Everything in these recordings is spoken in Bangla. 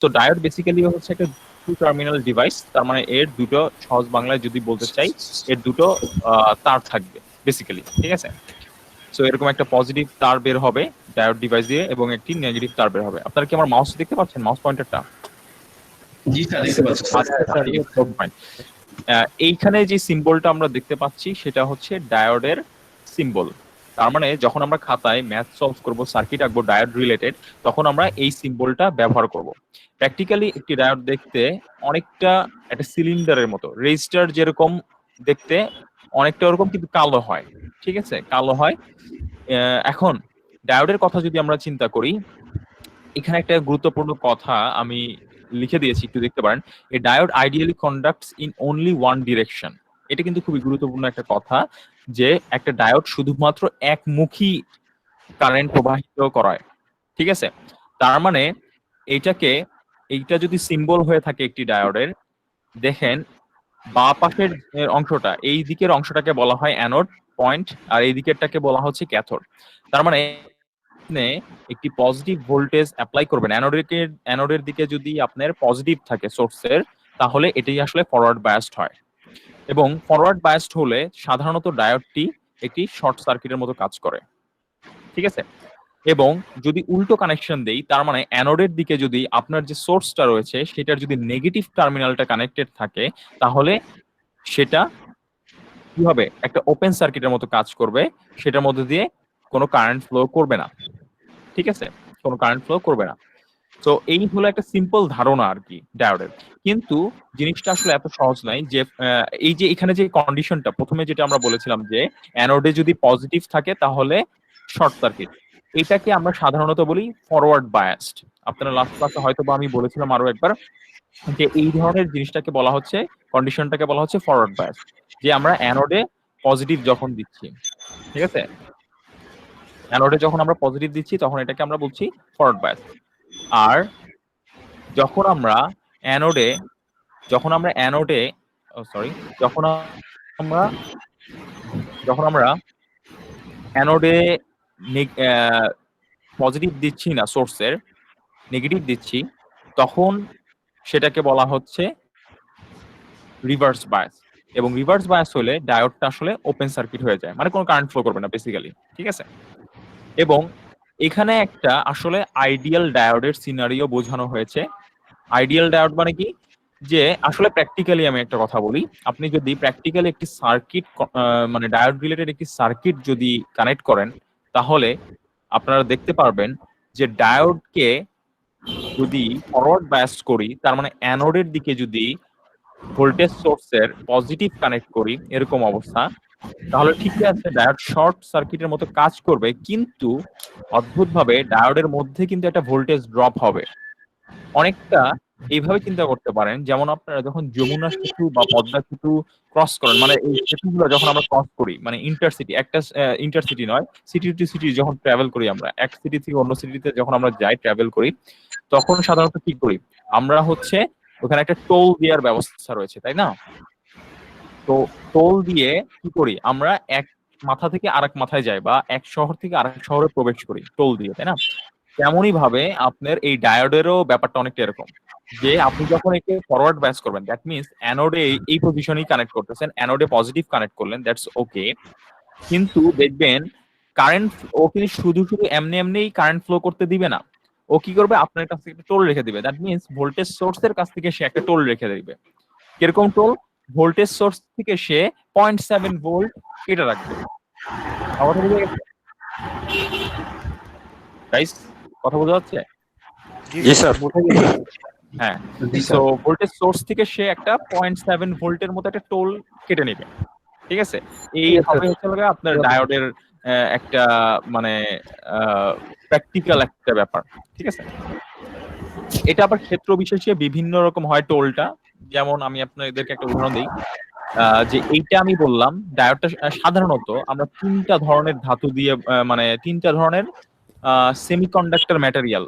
তো ডায়োড বেসিক্যালি হচ্ছে একটা টু টার্মিনাল ডিভাইস, তার মানে এর দুটো, সহজ বাংলায় যদি বলতে চাই, এর দুটো তার থাকবে বেসিক্যালি, ঠিক আছে। সো এরকম একটা পজিটিভ তার বের হবে ডায়োড ডিভাইস দিয়ে এবং একটি নেগেটিভ তার বের হবে। আপনারা কি আমার মাউস দেখতে পাচ্ছেন, মাউস পয়েন্টারটা? জি স্যার, দেখতে পাচ্ছি স্যার। আচ্ছা স্যার, এইখানে যে সিম্বলটা আমরা দেখতে পাচ্ছি সেটা হচ্ছে ডায়োডের সিম্বল। তার মানে যখন আমরা খাতায় ম্যাথ সলভ করব, সার্কিট আঁকবো ডায়োড রিলেটেড, তখন আমরা এই সিম্বলটা ব্যবহার করব। প্র্যাকটিক্যালি একটি ডায়োড দেখতে অনেকটা একটা সিলিন্ডারের মতো, রেজিস্টার যেরকম দেখতে অনেকটা ওরকম, কিন্তু কালো হয়, ঠিক আছে, কালো হয়। এখন ডায়োডের কথা যদি আমরা চিন্তা করি, এখানে একটা গুরুত্বপূর্ণ কথা আমি লিখে দিয়েছি, একটু দেখতে পারেন। A diode ideally conducts in only one direction. এটা কিন্তু খুবই গুরুত্বপূর্ণ একটা কথা, যে একটা ডায়োড শুধুমাত্র একমুখী কারেন্ট প্রবাহিত করায়, ঠিক আছে। তার মানে এইটা যদি সিম্বল হয়ে থাকে একটি ডায়োডের, দেখেন বাঁ পাশের অংশটা, এই দিকের অংশটাকে বলা হয় অ্যানোড পয়েন্ট, আর এই দিকেরটাকে বলা হচ্ছে ক্যাথোড। তার মানে একটি পজিটিভ ভোল্টেজ অ্যাপ্লাই করবেন অ্যানোডের দিকে, যদি আপনার পজিটিভ থাকে সোর্সের, তাহলে এটাই আসলে ফরওয়ার্ড বায়াসড হয়। এবং ফরওয়ার্ড বায়াসড হলে সাধারণত ডায়োডটি একটি শর্ট সার্কিটের মতো কাজ করে, ঠিক আছে। এবং যদি উল্টো কানেকশন দেই, তার মানে অ্যানোডের দিকে যদি আপনার যে সোর্সটা রয়েছে সেটার যদি নেগেটিভ টার্মিনালটা কানেক্টেড থাকে, তাহলে সেটা কি হবে, একটা ওপেন সার্কিটের মতো কাজ করবে, সেটার মধ্যে দিয়ে কোনো কারেন্ট ফ্লো করবে না, ঠিক আছে, কোনো কারেন্ট ফ্লো করবে না। তো এই হলো একটা সিম্পল ধারণা আর কি ডায়োডের। কিন্তু জিনিসটা আসলে এত সহজ নয়, যে এই যে এখানে যে কন্ডিশনটা প্রথমে যেটা আমরা বলেছিলাম, যে অ্যানোডে যদি পজিটিভ থাকে তাহলে শর্ট সার্কিট, এটাকে আমরা সাধারণত বলি ফরওয়ার্ড বায়াসড। আপনারা লাস্ট ক্লাসে হয়তো বা আমি বলেছিলাম আরো একবার, যে এই ধরনের জিনিসটাকে বলা হচ্ছে, কন্ডিশনটাকে বলা হচ্ছে ফরওয়ার্ড বায়াস, যে আমরা অ্যানোডে পজিটিভ যখন দিচ্ছি, ঠিক আছে, অ্যানোডে যখন আমরা পজিটিভ দিচ্ছি তখন এটাকে আমরা বলছি ফরওয়ার্ড বায়াস। আর যখন আমরা অ্যানোডে সরি, যখন আমরা যখন আমরা অ্যানোডে পজিটিভ দিচ্ছি না, সোর্সের নেগেটিভ দিচ্ছি, তখন সেটাকে বলা হচ্ছে রিভার্স বায়াস। এবং রিভার্স বায়াস হলে ডায়োডটা আসলে ওপেন সার্কিট হয়ে যায়, মানে কোনো কারেন্ট ফ্লো করবে না বেসিক্যালি, ঠিক আছে। এবং এখানে একটা আসলে আইডিয়াল ডায়োডের সিনারিও বোঝানো হয়েছে। আইডিয়াল ডায়োড মানে কি, যে আসলে প্র্যাকটিক্যালি আমি একটা কথা বলি, আপনি যদি প্র্যাকটিক্যালি একটি সার্কিট, মানে ডায়োড রিলেটেড একটি সার্কিট যদি কানেক্ট করেন, তাহলে আপনারা দেখতে পারবেন যে ডায়োডকে যদি ফরওয়ার্ড বায়াস করি, তার মানে অ্যানোডের দিকে যদি ভোল্টেজ সোর্সের পজিটিভ কানেক্ট করি, এরকম অবস্থা, তাহলে ঠিকই আছে, ডায়োড শর্ট সার্কিটের মতো কাজ করবে, কিন্তু অদ্ভুতভাবে ডায়োডের মধ্যে কিন্তু একটা ভোল্টেজ ড্রপ হবে। অনেকটা এইভাবে চিন্তা করতে পারেন, যেমন আপনারা যখন যমুনা সেতু বা পদ্মা সেতু ক্রস করেন, মানে এই সেতুগুলো যখন আমরা ক্রস করি, মানে ইন্টারসিটি, একটা ইন্টারসিটি নয়, সিটি টু সিটি যখন ট্রাভেল করি, আমরা এক সিটি থেকে অন্য সিটিতে যখন আমরা যাই, ট্রাভেল করি, তখন সাধারণত কি করি আমরা, হচ্ছে ওখানে একটা টোল দেওয়ার ব্যবস্থা রয়েছে, তাই না? তো টোল দিয়ে কি করি আমরা, এক মাথা থেকে আরেক মাথায় যাই, বা এক শহর থেকে আরেক শহরে প্রবেশ করি টোল দিয়ে, তাই না? তেমনই ভাবে আপনার এই ডায়োডেরও ব্যাপারটা অনেকটা এরকম, যে আপনি যখন একে ফরওয়ার্ড ব্যাস করবেন, দ্যাট মিনস অ্যানোডে এই পজিশনেই কানেক্ট করতেছেন, অ্যানোডে পজিটিভ কানেক্ট করলেন, দ্যাটস ওকে। কিন্তু দেখবেন কারেন্ট, ও কিন্তু শুধু শুধু এমনি এমনি কারেন্ট ফ্লো করতে দিবে না, ও কি করবে, আপনার কাছ থেকে একটা টোল রেখে দিবে। দ্যাট মিনস ভোল্টেজ সোর্সের কাছ থেকে সে একটা টোল রেখে দিবে। কিরকম টোল? ভোল্টেজ সোর্স থেকে সে 0.7 ভোল্ট কেটে রাখবে। আমার কথা বুঝে গেছে গাইস? কথা বোঝা যাচ্ছে? জি স্যার। হ্যাঁ, তো ভোল্টেজ সোর্স থেকে সে একটা 0.7 ভোল্টের মতো একটা টোল কেটে নেবে, ঠিক আছে। এই হবে হচ্ছে আপনার ডায়োডের একটা মানে প্র্যাকটিক্যাল একটা ব্যাপার, ঠিক আছে। এটা আবার ক্ষেত্র বিশেষে বিভিন্ন রকম হয় টোলটা। যেমন আমি আপনাদেরকে একটা উদাহরণ দিই, যে এইটা আমি বললাম ডায়োডটা সাধারণত আমরা তিনটা ধরনের ধাতু দিয়ে, মানে তিনটা ধরনের সেমিকন্ডাক্টর ম্যাটেরিয়াল,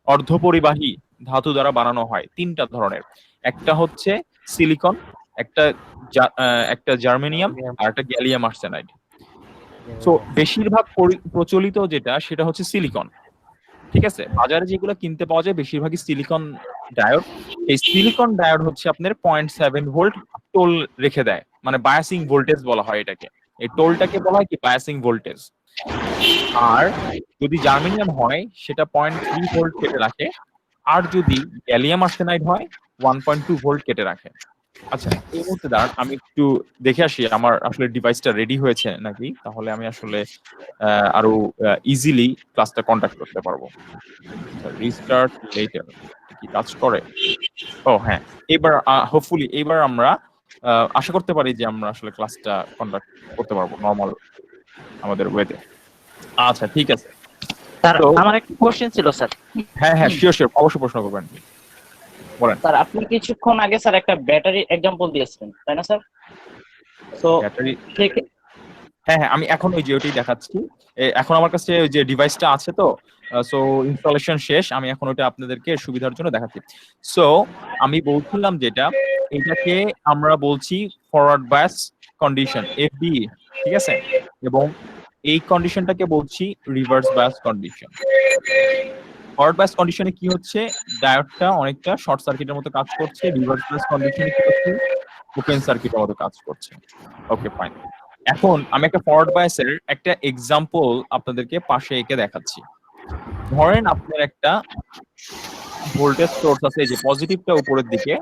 অর্ধপরিবাহী ধাতু দ্বারা বানানো হয়, তিনটা ধরনের। একটা হচ্ছে সিলিকন, একটা একটা জার্মেনিয়াম, আর একটা গ্যালিয়াম আর্সেনাইড। তো বেশিরভাগ প্রচলিত যেটা সেটা হচ্ছে সিলিকন, ঠিক আছে। বাজারে যেগুলো কিনতে পাওয়া যায় বেশিরভাগই সিলিকন ডায়োড, এই সিলিকন ডায়োড হচ্ছে আপনার 0.7 ভোল্ট টোল রেখে দেয়, মানে বায়াসিং ভোল্টেজ বলা হয় এটাকে। এই টোলটাকে বলা হয় কি বায়াসিং ভোল্টেজ। আর যদি জার্মেনিয়াম হয় সেটা 0.3 ভোল্ট কেটে রাখে, আর যদি গ্যালিয়াম আর্সেনাইড হয় 1.2 ভোল্ট কেটে রাখে। আচ্ছা, এই মুহূর্তে দাঁড়ান, আমি একটু দেখে আসি আমার আসলে ডিভাইসটা রেডি হয়েছে নাকি, তাহলে আমি আসলে আরো ইজিলি ক্লাসটা কন্ডাক্ট করতে পারবো। রিস্টার্ট লেটার কি কাজ করে? ও হ্যাঁ, এবার হোপফুলি এবার আমরা আশা করতে পারি যে আমরা আসলে ক্লাসটা কন্ডাক্ট করতে পারবো নর্মাল আমাদের ওয়েতে। আচ্ছা ঠিক আছে। স্যার তো আমার একটা কোশ্চেন ছিল স্যার। হ্যাঁ হ্যাঁ, শিওর শিওর, অবশ্যই প্রশ্ন করবেন, বলেন। স্যার আপনি কিছুক্ষণ আগে স্যার একটা ব্যাটারি এক্সাম্পল দিয়েছিলেন তাই না স্যার? তো ব্যাটারি, হ্যাঁ হ্যাঁ, আমি এখন ওই যে ওইটাই দেখাচ্ছি। এখন আমার কাছে ওই যে ডিভাইসটা আছে, তো সো ইনস্টলেশন শেষ, আমি এখন ওটা আপনাদেরকে সুবিধার জন্য দেখাচ্ছি। সো আমি বলছিলাম যেটা, এটাকে আমরা বলছি ফরওয়ার্ড বায়াস কন্ডিশন, এফবি, ঠিক আছে, এবং এই কন্ডিশনটাকে বলছি reverse bias condition. Forward bias কন্ডিশনে কি হচ্ছে, ডায়োডটা অনেকটা শর্ট সার্কিটের মতো কাজ করছে, রিভার্স বায়াস কন্ডিশনে কি হচ্ছে, ওপেন সার্কিটের মতো কাজ করছে। Okay fine. এখন আমি একটা ফরওয়ার্ড বায়াসের একটা এক্সাম্পল আপনাদেরকে পাশে এঁকে দেখাচ্ছি। ধরেন আপনার একটা ভোল্টেজ সোর্স আছে, এই যে পজিটিভটা উপরের দিকে,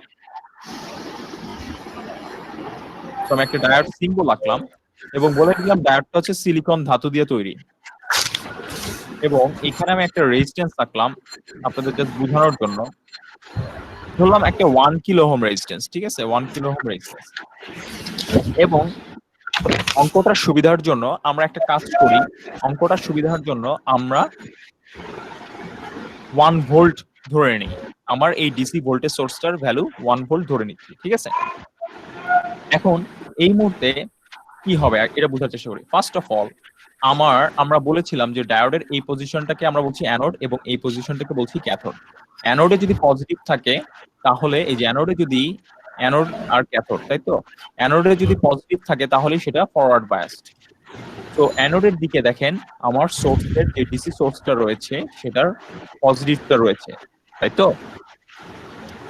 তো আমি একটা ডায়োড সিম্বল আঁকলাম এবং বলে দিলাম ডায়োডটা হচ্ছে সিলিকন ধাতু দিয়ে তৈরি, এবং এখানে আমি একটা রেজিস্ট্যান্স আঁকলাম আপনাদের জাস্ট বোঝানোর জন্য। ধরলাম একটা 1 কিলো ওহম রেজিস্ট্যান্স, ঠিক আছে, 1 কিলো ওহম রেজিস্ট্যান্স। এবং অঙ্কটার সুবিধার জন্য আমরা একটা কাজ করি, অঙ্কটার সুবিধার জন্য আমরা 1 ভোল্ট ধরে নিই, আমার এই ডিসি ভোল্টেজ সোর্সটার ভ্যালু 1 ভোল্ট ধরে নিচ্ছি, ঠিক আছে। এখন এই মুহূর্তে কি হবে এটা বোঝার চেষ্টা করি। ফার্স্ট অফ অল আমরা বলেছিলাম যে ডায়োডের এই পজিশনটাকে আমরা বলছি অ্যানোড এবং এই পজিশনটাকে বলছি ক্যাথোড। অ্যানোডে যদি পজিটিভ থাকে তাহলে এই যে অ্যানোডে যদি, অ্যানোড আর ক্যাথোড, তাই তো, অ্যানোডে যদি পজিটিভ থাকে তাহলে সেটা ফরওয়ার্ড বায়াসড। তো অ্যানোডের দিকে দেখেন আমার সোর্সের যে ডিসি সোর্সটা রয়েছে সেটার পজিটিভটা রয়েছে, তাই তো।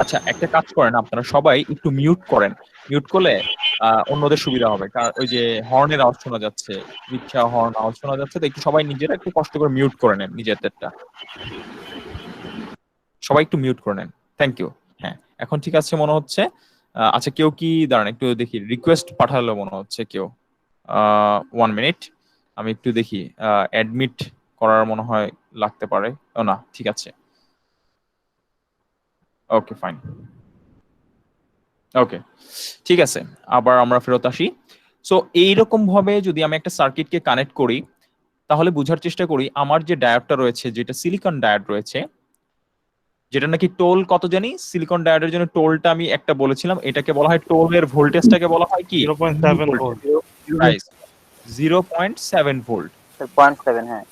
আচ্ছা একটা কাজ করেন, আপনারা সবাই একটু মিউট করেন, মিউট করলে অন্যদের সুবিধা হবে, কারণ ওই যে হর্নের আওয়াজ শোনা যাচ্ছে, রিক্সা হর্ন আওয়াজ শোনা যাচ্ছে, তো একটু সবাই নিজেরা একটু কষ্ট করে মিউট করে নেন নিজেদেরটা, সবাই একটু মিউট করে নেন, থ্যাংক ইউ। হ্যাঁ এখন ঠিক আছে মনে হচ্ছে। আচ্ছা কেউ কি, দাঁড়ান একটু দেখি, রিকোয়েস্ট পাঠালো মনে হচ্ছে কেউ, 1 মিনিট, আমি একটু দেখি, অ্যাডমিট করার মনে হয় লাগতে পারে, ও না ঠিক আছে, ওকে ফাইন, ওকে ঠিক আছে, আবার আমরা ফেরত আসি। সো এইরকম ভাবে যদি আমি একটা সার্কিটকে কানেক্ট করি তাহলে বুঝার চেষ্টা করি আমার যে ডায়োডটা রয়েছে, যেটা সিলিকন ডায়োড রয়েছে, যেটা নাকি টোল কত জানি, সিলিকন ডায়োডের জন্য টোলটা আমি একটা বলেছিলাম, এটাকে বলা হয় টোলের ভোল্টেজটাকে বলা হয় কি 0.7 ভোল্ট। 0.7 ভোল্ট। 0.7 হ্যাঁ।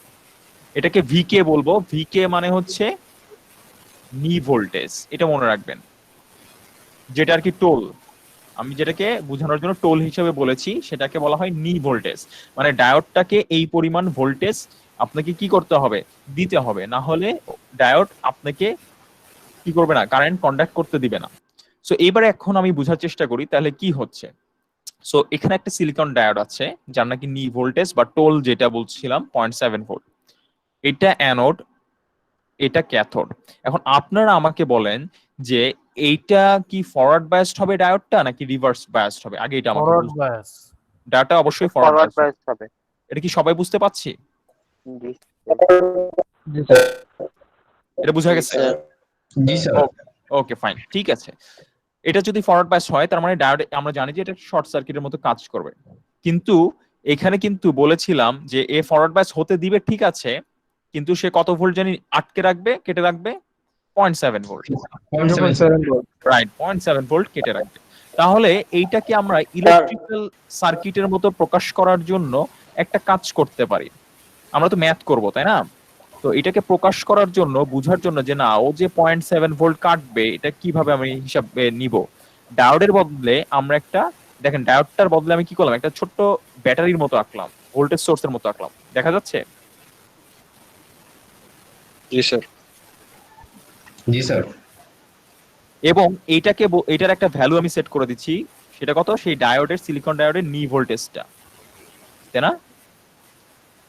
এটাকে ভিকে বলবো, ভিকে মানে হচ্ছে নি ভোল্টেজ, এটা মনে রাখবেন, যেটা আর কি টোল, আমি যেটাকে বোঝানোর জন্য টোল হিসেবে বলেছি সেটাকে বলা হয় নি ভোল্টেজ। মানে ডায়োডটাকে এই পরিমাণ ভোল্টেজ আপনাকে কি করতে হবে, দিতে হবে, না হলে ডায়োড আপনাকে কি করবে না, কারেন্ট কন্ডাক্ট করতে দিবে না। সো এবারে এখন আমি বোঝার চেষ্টা করি তাহলে কি হচ্ছে। সো এখানে একটা সিলিকন ডায়োড আছে যার নাকি নি ভোল্টেজ বা টোল যেটা বলছিলাম 0.7 ভোল্ট, এটা অ্যানোড, এটা ক্যাথোড। এখন আপনারা আমাকে বলেন যে এইটা কি ফরওয়ার্ড বায়াসড হবে ডায়োডটা নাকি রিভার্স বায়াসড হবে, আগে এটা আমাকে ফরওয়ার্ড বায়াস। ডায়োডটা অবশ্যই ফরওয়ার্ড বায়াসড হবে, এটা কি সবাই বুঝতে পাচ্ছি? এটা বুঝা গেছে? জি স্যার। ওকে ফাইন, ঠিক আছে। এটা যদি ফরওয়ার্ড বায়াস হয় তার মানে ডায়োড আমরা জানি যে এটা শর্ট সার্কিটের মতো কাজ করবে, কিন্তু এখানে কিন্তু বলেছিলাম যে এ ফরওয়ার্ড বায়াস হতে দিবে ঠিক আছে, কিন্তু সে কত ভোল্ট জানি আটকে রাখবে, কেটে রাখবে 0.7 ভোল্ট, 0.7 ভোল্ট। রাইট, 0.7 ভোল্ট কেটে রাখবে। তাহলে এইটাকে আমরা ইলেকট্রিক্যাল সার্কিটের মতো প্রকাশ করার জন্য একটা কাজ করতে পারি, আমরা তো ম্যাথ করব তাই না, তো এটাকে প্রকাশ করার জন্য, বুঝার জন্য যে না ও যে 0.7 ভোল্ট কাটবে এটা কিভাবে আমি হিসাবে নিব, ডায়োডের বদলে আমরা একটা, দেখেন ডায়োডটার বদলে আমি কি করলাম, একটা ছোট্ট ব্যাটারির মতো আঁকলাম, ভোল্টেজ সোর্সের মতো আঁকলাম, দেখা যাচ্ছে? জি স্যার। জি স্যার। এবং এটার একটা ভ্যালু আমি সেট করে দিচ্ছি, সেটা কত, সেই ডায়োডের, সিলিকন ডায়োডের নি ভোল্টেজটা, তাই না?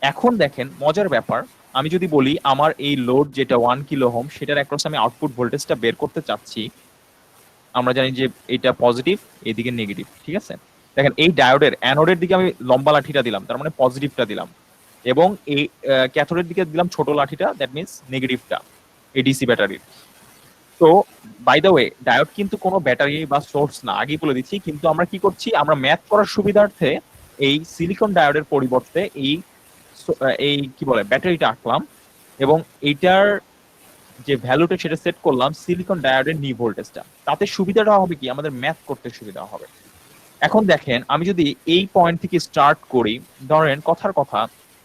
এখন দেখেন মজার ব্যাপার, আমি যদি বলি আমার এই লোড যেটা 1 কিলো ওহম, সেটার অ্যাক্রস আমি আউটপুট ভোল্টেজটা বের করতে চাচ্ছি। আমরা জানি যে এটা পজিটিভ, এইদিকে নেগেটিভ, ঠিক আছে? দেখেন এই ডায়োডের অ্যানোডের দিকে আমি লম্বা লাঠিটা দিলাম, তার মানে পজিটিভটা দিলাম, এবং এই ক্যাথোডের দিকে দিলাম ছোট লাঠিটা, দ্যাট মিন্স নেগেটিভটা, এই ডিসি ব্যাটারির। তো বাই দ্য ওয়ে, ডায়োড কিন্তু কোনো ব্যাটারি বা সোর্স না, আগেই বলে দিচ্ছি। কিন্তু আমরা কি করছি, আমরা ম্যাথ করার সুবিধার্থে এই সিলিকন ডায়োডের পরিবর্তে এই কি বলে ব্যাটারিটা আঁকলাম, এবং এইটার যে ভ্যালুটা সেটা সেট করলাম সিলিকন ডায়োডের নি ভোল্টেজটা। তাতে সুবিধাটা হবে কি, আমাদের ম্যাথ করতে সুবিধা হবে। এখন দেখেন আমি যদি এই পয়েন্ট থেকে স্টার্ট করি, ধরেন কথার কথা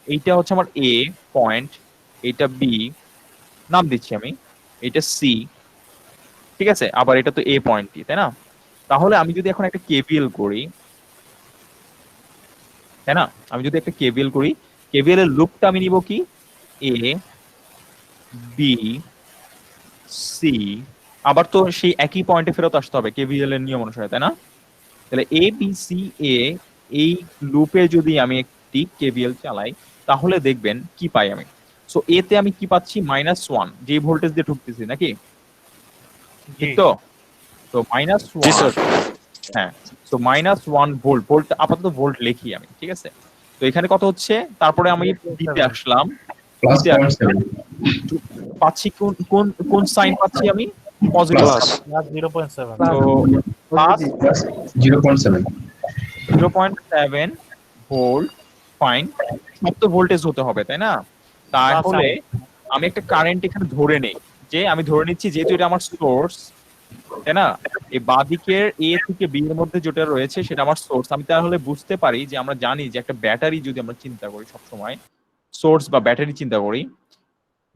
এইটা হচ্ছে আমার এ পয়েন্ট, এটা বি, নাম দিচ্ছি আমি, এটা সি, ঠিক আছে? আবার এটা তো এ পয়েন্টই, তাই না? তাহলে আমি যদি এখন একটা কেভিএল করি, তাই না, আমি যদি একটা কেভিএল করি, কেভিএল এর লুপটা আমি নিব কি, এ বি সি, আবার তো সেই একই পয়েন্টে ফেরত আসতে হবে কেভিএল এর নিয়ম অনুসারে, তাই না? তাহলে এ বি সি এ, এই লুপে যদি আমি একটি কেভিএল চালাই, তাহলে দেখবেন কি পাই আমি। সো এ তে আমি কি পাচ্ছি, -1, যে ভোল্টেজ দিয়ে ঢুকতেছি নাকি, ঠিক তো? তো -1, হ্যাঁ, তো -1 ভোল্ট, ভোল্ট আপাতত ভোল্ট লিখি আমি, ঠিক আছে? তো এখানে কত হচ্ছে, তারপরে আমি দিতে আসলাম, প্লাস দিতে আসলাম, 0.7 পাচ্ছি কোন কোন কোন সাইন পাচ্ছি আমি, পজিটিভ। প্লাস 0.7 তো প্লাস 0.7 0.7 ভোল্ট, ফাইন, সব তো ভোল্টেজ হতে হবে, তাই না? তাহলে আমি একটা কারেন্ট এখানে ধরে নেই, যে আমি ধরে নিচ্ছি যেহেতু এটা আমার সোর্স, তাই না, এই বাঁদিকের এ থেকে বি এর মধ্যে যেটা রয়েছে সেটা আমার সোর্স। আমি তাহলে বুঝতে পারি যে আমরা জানি যে একটা ব্যাটারি যদি আমরা চিন্তা করি সবসময়, সোর্স বা ব্যাটারি চিন্তা করি,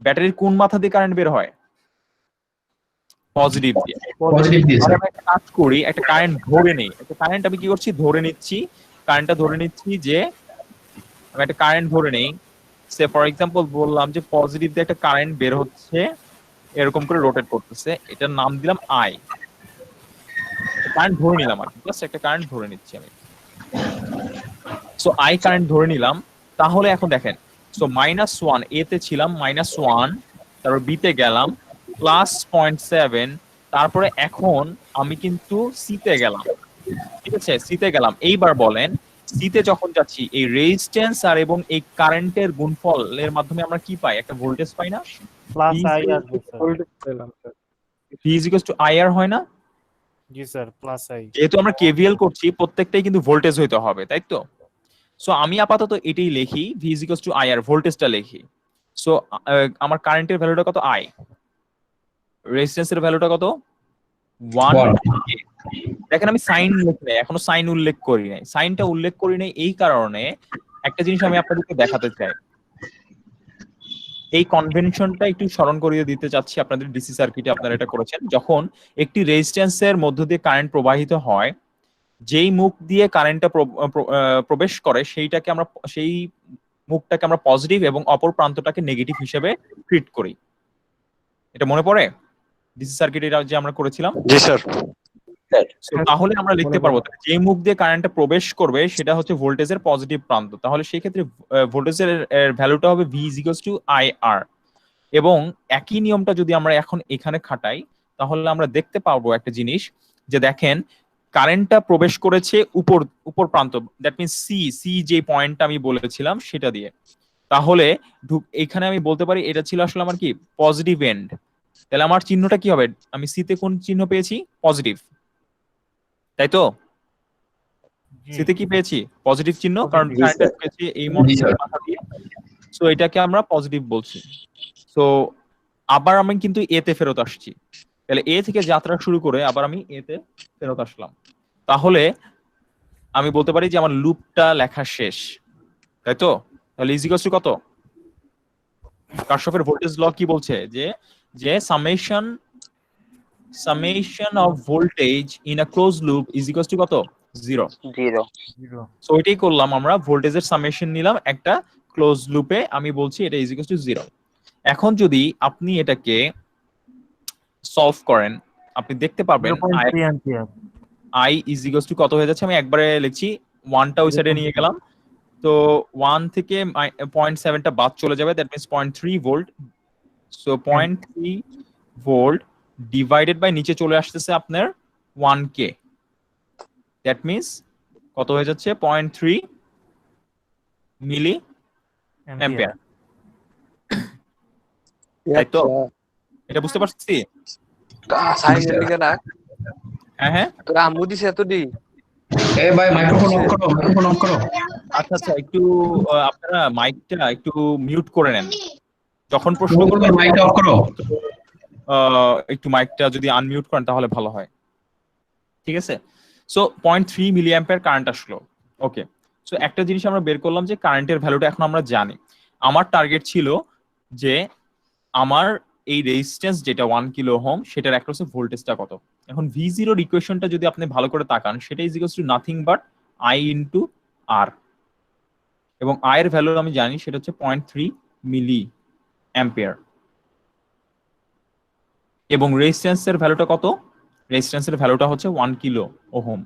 ব্যাটারির কোন মাথা দিয়ে কারেন্ট বের হয়, পজিটিভ দিয়ে। পজিটিভ দিয়েছে তাহলে আমি একটা কাজ করি, একটা কারেন্ট ধরে নেই, একটা কারেন্ট আমি কি করছি, ধরে নিচ্ছি, কারেন্টটা ধরে নিচ্ছি, যে আমি একটা কারেন্ট ধরে নেই, সে ফর এক্সাম্পল বললাম যে পজিটিভ দিয়ে একটা কারেন্ট বের হচ্ছে, এরকম করে রোটেট করতেছে, এটার নাম দিলাম আই, কারেন্ট ধরে নিলাম আর জাস্ট একটা কারেন্ট ধরে নিচ্ছি আমি। সো আই কারেন্ট ধরে নিলাম। তাহলে এখন দেখেন, সো -1 এ তে ছিলাম, -1, তারপর বি তে গেলাম +0.7, তারপরে এখন আমি কিন্তু সি তে গেলাম, ঠিক আছে? সি তে গেলাম। এইবার বলেন, সি তে যখন যাচ্ছি, এই রেজিস্ট্যান্স আর এবং এই কারেন্টের গুণফলের মাধ্যমে আমরা কি পাই, একটা ভোল্টেজ পাই না, প্লাস আই আসবে স্যার। V = IR হয় না? জি স্যার, প্লাস আই। যেহেতু আমরা কেভিএল করছি, প্রত্যেকটাই কিন্তু ভোল্টেজ হইতে হবে, তাই তো? সো আমি আপাতত এটাই লিখি, V = IR, ভোল্টেজটা লিখি। সো আমার কারেন্টের ভ্যালুটা কত, I, রেজিস্ট্যান্সের ভ্যালুটা কত, 1। দেখেন আমি সাইন লিখি নাই, এখনো সাইন উল্লেখ করি নাই, সাইনটা উল্লেখ করি নাই এই কারণে, একটা জিনিস আমি আপনাদেরকে দেখাতে চাই, এই কনভেনশনটা একটু স্মরণ করিয়ে দিতে চাচ্ছি আপনাদের। ডিসি সার্কিটে আপনারা এটা করেছেন, যখন একটি রেজিস্ট্যান্সের মধ্য দিয়ে কারেন্ট প্রবাহিত হয়, যেই মুখ দিয়ে কারেন্টটা প্রবেশ করে সেইটাকে আমরা, সেই মুখটাকে আমরা পজিটিভ এবং অপর প্রান্তটাকে নেগেটিভ হিসেবে ট্রিট করি। এটা মনে পড়ে ডিসি সার্কিট এটা যে আমরা করেছিলাম? জি স্যার। So, তাহলে আমরা লিখতে পারবো যে মুখ দিয়ে কারেন্টটা প্রবেশ করবে সেটা হচ্ছে ভোল্টেজের পজিটিভ প্রান্ত, তাহলে সেই ক্ষেত্রে ভোল্টেজের ভ্যালুটা হবে V = IR। এবং একই নিয়মটা যদি আমরা এখন এখানে খাটাই, তাহলে আমরা দেখতে পাবো একটা জিনিস, যে দেখেন কারেন্টটা প্রবেশ করেছে উপর প্রান্ত, দ্যাট মিন্স সি যে পয়েন্টটা আমি বলেছিলাম সেটা দিয়ে। তাহলে এখানে আমি বলতে পারি এটা ছিল আসলে আমার কি, পজিটিভ এন্ড। তাহলে আমার চিহ্নটা কি হবে, আমি সি তে কোন চিহ্ন পেয়েছি, পজিটিভ, তাই তো? সি তে কি পেয়েছি, পজিটিভ চিহ্ন, কারণ কারেন্টটা পেয়েছি এই মাথা দিয়ে। সো এটাকে আমরা পজিটিভ বলছি। সো আবার আমি কিন্তু এ তে ফেরত আসছি, তাহলে এ থেকে যাত্রা শুরু করে আবার আমি এ তে ফেরত আসলাম। তাহলে আমি বলতে পারি যে আমার লুপটা লেখা শেষ, তাই তো? তাহলে ইজ কত, কারশফের ভোল্টেজ ল কি বলছে, যে summation of voltage in a closed loop is equals to কত, 0। সো এটাই করলাম, আমরা ভোল্টেজের সামেশন নিলাম একটা ক্লোজ লুপে, আমি বলছি এটা ইজ ইকুয়াল টু 0। এখন যদি আপনি এটাকে সলভ করেন, আপনি দেখতে পারবেন 0.3 ampere I is equals to কত হয়ে যাচ্ছে, আমি একবারে লিখছি, 1টা ওই সাইডে নিয়ে গেলাম, তো 1 থেকে 0.7টা বাদ চলে যাবে, that means 0.3 volt. So 0.3 volt divided by নিচে চলে আসতেছে আপনার 1k, দ্যাট মিন্স কত হয়ে যাচ্ছে 0.3 মিলি অ্যাম্পিয়ার। তাই তো, এটা বুঝতে পারছি? হ্যাঁ হ্যাঁ, এ ভাই মাইক্রোফোন অফ করো, মাইক্রোফোন অফ করো। আচ্ছা আচ্ছা, একটু আপনারা মাইকটা একটু মিউট করে নেন যখন প্রশ্ন শুরু করবেন। করবে, মাইকটা অফ করো। একটু মাইকটা যদি আনমিউট করেন তাহলে ভালো হয়, ঠিক আছে? সো 0.3 মিলি অ্যাম্পিয়ার কারেন্ট আসলো, ওকে। সো একটা জিনিস আমরা বের করলাম যে কারেন্টের ভ্যালুটা এখন আমরা জানি। আমার টার্গেট ছিল যে আমার এই রেজিস্ট্যান্স যেটা 1 কিলো ওহম, সেটার অ্যাক্রসে ভোল্টেজটা কত। এখন V0 এর ইকুয়েশনটা যদি আপনি ভালো করে তাকান, সেটা is equals two nothing but I into R, এবং I এর ভ্যালু আমি জানি সেটা হচ্ছে 0.3 মিলি অ্যাম্পিয়ার, এবং রেজিস্ট্যান্সের ভ্যালুটা কত? রেজিস্ট্যান্সের ভ্যালুটা হচ্ছে 1 কিলো ওহম।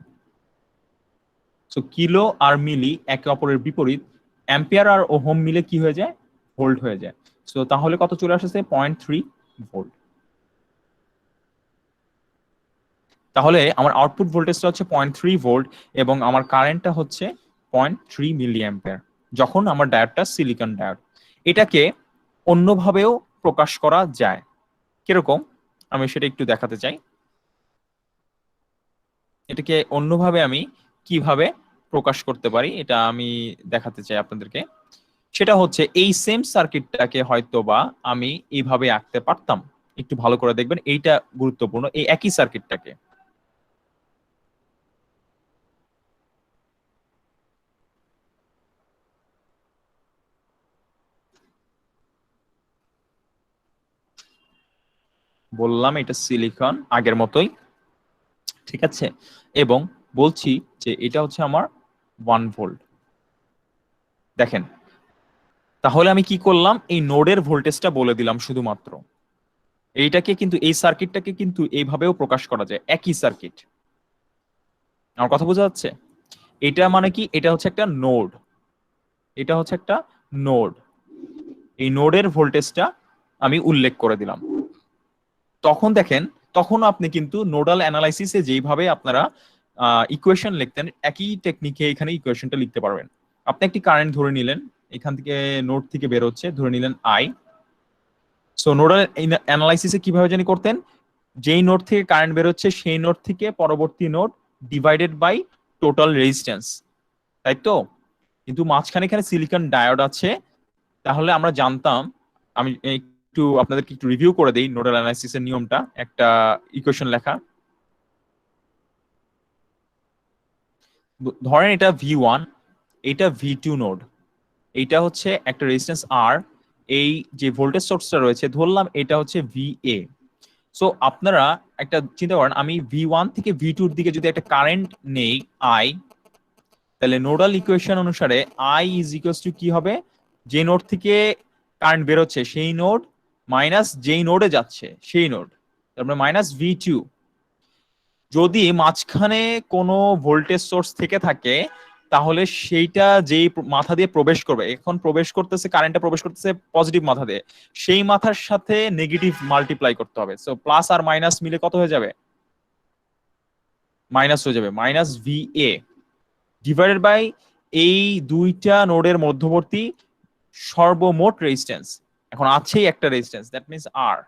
সো কিলো আর মিলি একে অপরের বিপরীত, অ্যাম্পিয়ার আর ওহম মিলে কি হয়ে যায়? ভোল্ট হয়ে যায়। সো তাহলে কত চলে আসছে? 0.3 ভোল্ট। তাহলে আমার আউটপুট ভোল্টেজটা হচ্ছে 0.3 ভোল্ট, এবং আমার কারেন্টটা হচ্ছে 0.3 মিলি অ্যাম্পিয়ার, যখন আমার ডায়োডটা সিলিকন ডায়োড। এটাকে অন্যভাবেও প্রকাশ করা যায়, কিরকম আমি সেটা একটু দেখাতে চাই। এটাকে অন্যভাবে আমি কিভাবে প্রকাশ করতে পারি এটা আমি দেখাতে চাই আপনাদেরকে। সেটা হচ্ছে এই সেম সার্কিটটাকে হয়তো বা আমি এইভাবে আঁকতে পারতাম। একটু ভালো করে দেখবেন, এইটা গুরুত্বপূর্ণ, এই একই সার্কিটটাকে। বললাম এটা সিলিকন, আগের মতোই, ঠিক আছে? এবং বলছি যে এটা হচ্ছে আমার 1 ভোল্ট। দেখেন, তাহলে আমি কি করলাম? এই নোডের ভোল্টেজটা বলে দিলাম শুধুমাত্র। এইটাকে কিন্তু, এই সার্কিটটাকে কিন্তু এইভাবেও প্রকাশ করা যায়, একই সার্কিট। আমার কথা বোঝা যাচ্ছে? এটা মানে কি? এটা হচ্ছে একটা নোড, এটা হচ্ছে একটা নোড। এই নোডের ভোল্টেজটা আমি উল্লেখ করে দিলাম। তখন দেখেন, তখন আপনি কিন্তু নোডাল অ্যানালাইসিসে যেইভাবে আপনারা ইকুয়েশন লিখতেন, একই টেকনিকে এখানে ইকুয়েশনটা লিখতে পারবেন। আপনি একটি কারেন্ট ধরে নিলেন, এখান থেকে নোড থেকে বের হচ্ছে, ধরে নিলেন আই। সো নোডাল অ্যানালাইসিসে কিভাবে জানি করতেন? যেই নোড থেকে কারেন্ট বের হচ্ছে সেই নোড থেকে পরবর্তী node divided by total resistance, তাই তো? কিন্তু মাঝখানে এখানে সিলিকন ডায়োড আছে, তাহলে আমরা জানতাম, আমি একটু আপনাদেরকে একটু রিভিউ করে দেই নোডাল অ্যানালাইসিসের নিয়মটা, একটা ইকুয়েশন লেখা। ধরেন এটা V1, এটা V2 নোড, এইটা হচ্ছে একটা রেজিস্ট্যান্স R, এই যে ভোল্টেজ সোর্সটা রয়েছে ধরলাম এটা হচ্ছে VA। সো আপনারা একটা চিন্তা করেন, আমি V1 থেকে V2 এর দিকে যদি একটা কারেন্ট নেই I, তাহলে নোডাল ইকুয়েশন অনুসারে I ইজ ইকুয়ালস টু কি হবে? যে নোড থেকে কারেন্ট বের হচ্ছে সেই নোড মাইনাস যেই নোডে যাচ্ছে সেই নোড, তারপরে মাইনাস V2। যদি মাঝখানে কোনো ভোল্টেজ সোর্স থেকে থাকে তাহলে সেইটা যেই মাথা দিয়ে প্রবেশ করবে, এখন প্রবেশ করতেছে, কারেন্টটা প্রবেশ করতেছে পজিটিভ মাথা দিয়ে, সেই মাথার সাথে নেগেটিভ মাল্টিপ্লাই করতে হবে। সো প্লাস আর মাইনাস মিলে কত হয়ে যাবে? মাইনাস হয়ে যাবে, মাইনাস VA ডিভাইডেড বাই এই দুইটা নোডের মধ্যবর্তী সর্বমোট রেজিস্ট্যান্স। এখন আছেই একটা রেজিস্ট্যান্স, দ্যাট মিন্স R,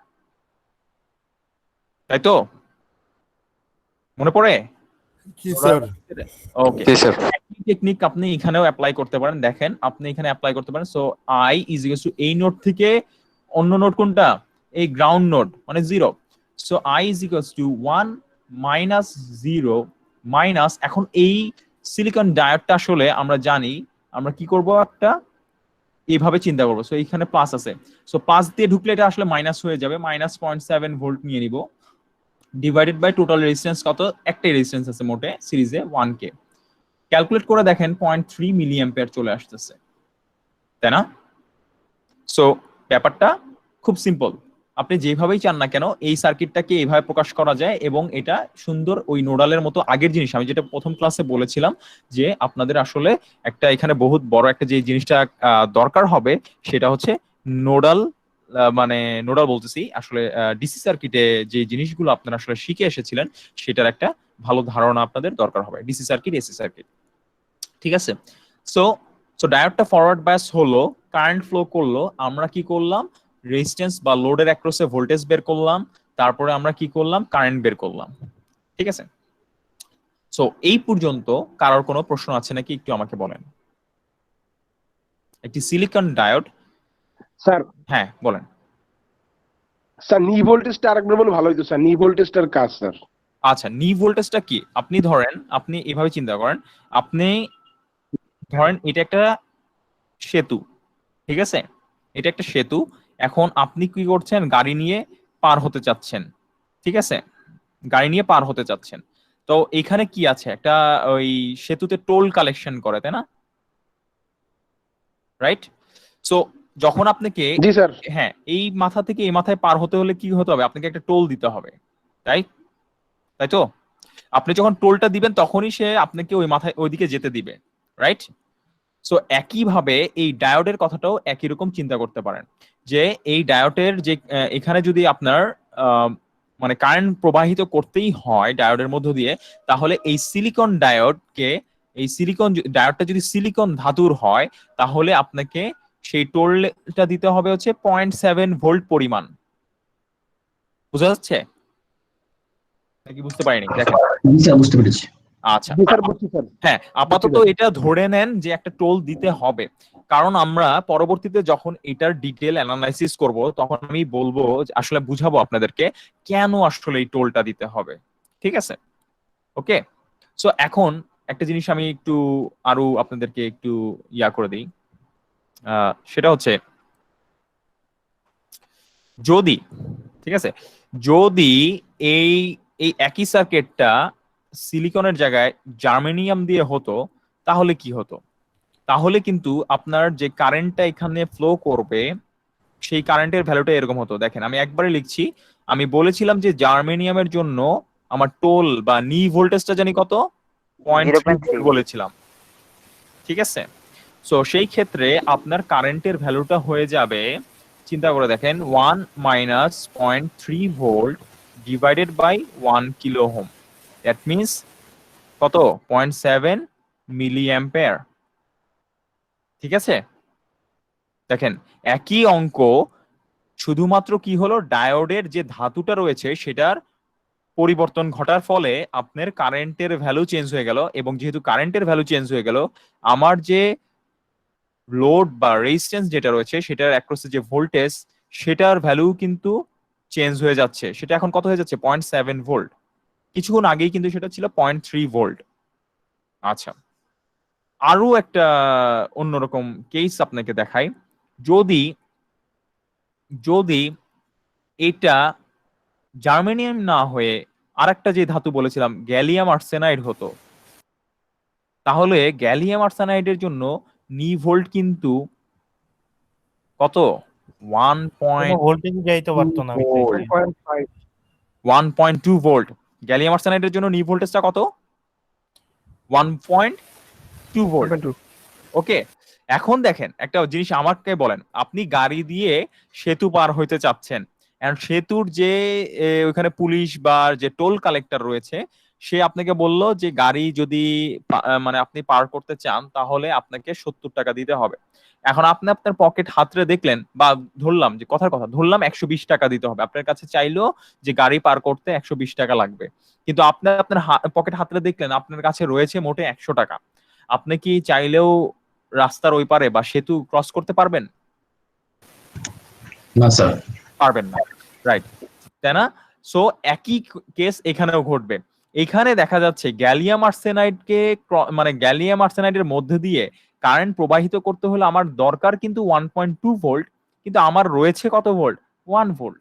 তাই তো? মনে পড়ে? জি স্যার। ওকে, একই টেকনিক আপনি এখানেও অ্যাপ্লাই করতে পারেন। দেখেন, আপনি এখানে অ্যাপ্লাই করতে পারেন। So I is equals two এই নোড থেকে অন্য নোড কোনটা? এই গ্রাউন্ড নোড, মানে 0। So I is equals two 1 minus 0 minus, এখন এই সিলিকন ডায়োডটা আসলে আমরা জানি, আমরা কি করব? একটা এইভাবে চিন্তা করবো। সো এইখানে প্লাস আছে, সো প্লাস দিয়ে ঢুকলে এটা আসলে মাইনাস হয়ে যাবে, মাইনাস 0.7 ভোল্ট নিয়ে নিব, ডিভাইডেড বাই টোটাল রেজিস্ট্যান্স কত? একটাই রেজিস্ট্যান্স আছে মোটে সিরিজে 1K। ক্যালকুলেট করে দেখেন 0.3 মিলি অ্যাম্পিয়ার চলে আসতেছে, তাই না? সো ব্যাপারটা খুব সিম্পল, আপনি যেভাবেই চান না কেন এই সার্কিটটাকে এইভাবে প্রকাশ করা যায় এবং এটা সুন্দর ওই নোডালের মতো আগের জিনিস আমি যেটা প্রথম ক্লাসে বলেছিলাম যে আপনাদের আসলে একটা এখানে বহুত বড় একটা যে জিনিসটা দরকার হবে সেটা হচ্ছে নোডাল মানে নোডাল বলতেছি আসলে ডিসি সার্কিটে যে জিনিসগুলো আপনারা আসলে শিখে এসেছিলেন সেটার একটা ভালো ধারণা আপনাদের দরকার হবে ডিসি সার্কিট এসি সার্কিট ঠিক আছে সো সো ডায়োডটা ফরওয়ার্ড বায়াস হলো কারেন্ট ফ্লো করলো আমরা কি করলাম রেজিস্ট্যান্স বা লোডের অ্যাক্রসে ভোল্টেজ বের করলাম তারপরে আমরা কি করলাম কারেন্ট বের করলাম ঠিক আছে সো এই পর্যন্ত কারোর কোনো প্রশ্ন আছে নাকি একটু আমাকে বলেন একটি সিলিকন ডায়োড স্যার হ্যাঁ বলেন স্যার নি ভোল্টেজটা আরেকবার বলে ভালো হইতো স্যার নি ভোল্টেজটার কাজ স্যার আচ্ছা নি ভোল্টেজটা কি আপনি ধরেন আপনি এভাবে চিন্তা করেন আপনি ধরেন এটা একটা সেতু ঠিক আছে এটা একটা সেতু এখন আপনি কি করছেন গাড়ি নিয়ে পার হতে চাচ্ছেন ঠিক আছে গাড়ি নিয়ে পার হতে চাচ্ছেন তো এখানে কি আছে একটা ওই সেতুতে টোল কালেকশন করে তাই না রাইট সো যখন আপনাকে জি স্যার হ্যাঁ এই মাথা থেকে এই মাথায় পার হতে হলে কি হতে হবে আপনাকে একটা টোল দিতে হবে তাই তাই তো আপনি যখন টোলটা দিবেন তখনই সে আপনাকে ওই মাথায় ওইদিকে যেতে দিবে রাইট সো একইভাবে এই ডায়োডের কথাটাও একই রকম চিন্তা করতে পারেন যে এই ডায়োডের যে এখানে যদি আপনার মানে কারেন্ট প্রবাহিত করতেই হয় ডায়োডের মধ্য দিয়ে তাহলে এই সিলিকন ডায়োডকে এই সিলিকন ডায়োডটা যদি সিলিকন ধাতুর হয় তাহলে আপনাকে সেই টোলটা দিতে হবে হচ্ছে 0.7 ভোল্ট পরিমাণ বুঝা যাচ্ছে নাকি বুঝতে পারিনি দেখেন জি স্যার বুঝতে পেরেছি আচ্ছা জি স্যার বুঝছি স্যার হ্যাঁ আপাতত এটা ধরে নেন যে একটা টোল দিতে হবে কারণ আমরা পরবর্তীতে যখন এটার ডিটেল অ্যানালাইসিস করব তখন আমি বলবো আসলে বুঝাবো আপনাদেরকে কেন আসলে এই টোলটা দিতে হবে ঠিক আছে ওকে সো এখন একটা জিনিস আমি একটু আরো আপনাদেরকে একটু ইয়া করে দিই সেটা হচ্ছে যদি ঠিক আছে যদি এই এই একই সার্কিটটা সিলিকনের জায়গায় জার্মেনিয়াম দিয়ে হতো তাহলে কি হতো তাহলে কিন্তু আপনার যে কারেন্টটা এখানে ফ্লো করবে সেই কারেন্টের ভ্যালুটা এরকম হতো দেখেন আমি একবারে লিখছি আমি বলেছিলাম যে জার্মেনিয়ামের জন্য আমার টোল বা নি ভোল্টেজটা জানি কত 0.3 বলেছিলাম ঠিক আছে সো সেই ক্ষেত্রে আপনার কারেন্টের ভ্যালুটা হয়ে যাবে চিন্তা করে দেখেন 1 minus 0.3 volt divided by 1 kilo ohm that means কত 0.7 মিলি অ্যাম্পিয়ার ঠিক আছে দেখেন একই অঙ্ক শুধুমাত্র কি হলো ডায়োডের যে ধাতুটা রয়েছে সেটার পরিবর্তন ঘটার ফলে আপনার কারেন্টের ভ্যালু চেঞ্জ হয়ে গেল এবং যেহেতু কারেন্টের ভ্যালু চেঞ্জ হয়ে গেল আমার যে লোড বা রেজিস্ট্যান্স যেটা রয়েছে সেটার অ্যাক্রসে যে ভোল্টেজ সেটার ভ্যালু কিন্তু চেঞ্জ হয়ে যাচ্ছে সেটা এখন কত হয়ে যাচ্ছে 0.7 ভোল্ট কিছুক্ষণ আগেই কিন্তু সেটা ছিল 0.3 ভোল্ট আচ্ছা আরো একটা অন্যরকম কেস আপনাকে দেখাই যদি যদি এটা জার্মেনিয়াম না হয়ে আরেকটা যে ধাতু বলেছিলাম গ্যালিয়াম আর্সেনাইড হতো তাহলে গ্যালিয়াম আর্সেনাইডের জন্য নি ভোল্ট কিন্তু কত 1.2 ভোল্টেজ যাইতে পারতো না ভোল্ট 1.2 ভোল্ট গ্যালিয়াম আর্সেনাইডের জন্য নি ভোল্টেজটা কত 1.2 ভোল্ট ওকে এখন দেখেন একটা জিনিস আমাকে বলেন আপনি গাড়ি দিয়ে সেতু পার হইতে চাচ্ছেন এন্ড সেতুর যে ওখানে পুলিশ বা যে টোল কালেক্টর রয়েছে সে আপনাকে বলল যে গাড়ি যদি মানে আপনি পার করতে চান তাহলে আপনাকে 70 টাকা দিতে হবে এখন আপনি আপনার পকেট হাতরে দেখলেন বা ধরলাম যে কথার কথা ধরলাম 120 টাকা দিতে হবে আপনার কাছে চাইলো যে গাড়ি পার করতে 120 টাকা লাগবে কিন্তু আপনি আপনার পকেট হাতরে দেখলেন আপনার কাছে রয়েছে মোটে 100 টাকা আপনি কি চাইলেও রাস্তার ওই পারে বা সেতু ক্রস করতে পারবেন না স্যার পারবেন না রাইট তাই না সো একই কেস এখানেও ঘটবে এখানে দেখা যাচ্ছে গ্যালিয়াম আর্সেনাইডকে মানে গ্যালিয়াম আর্সেনাইডের মধ্যে দিয়ে কারেন্ট প্রবাহিত করতে হলে আমার দরকার কিন্তু 1.2 ভোল্ট কিন্তু আমার রয়েছে কত ভোল্ট 1 ভোল্ট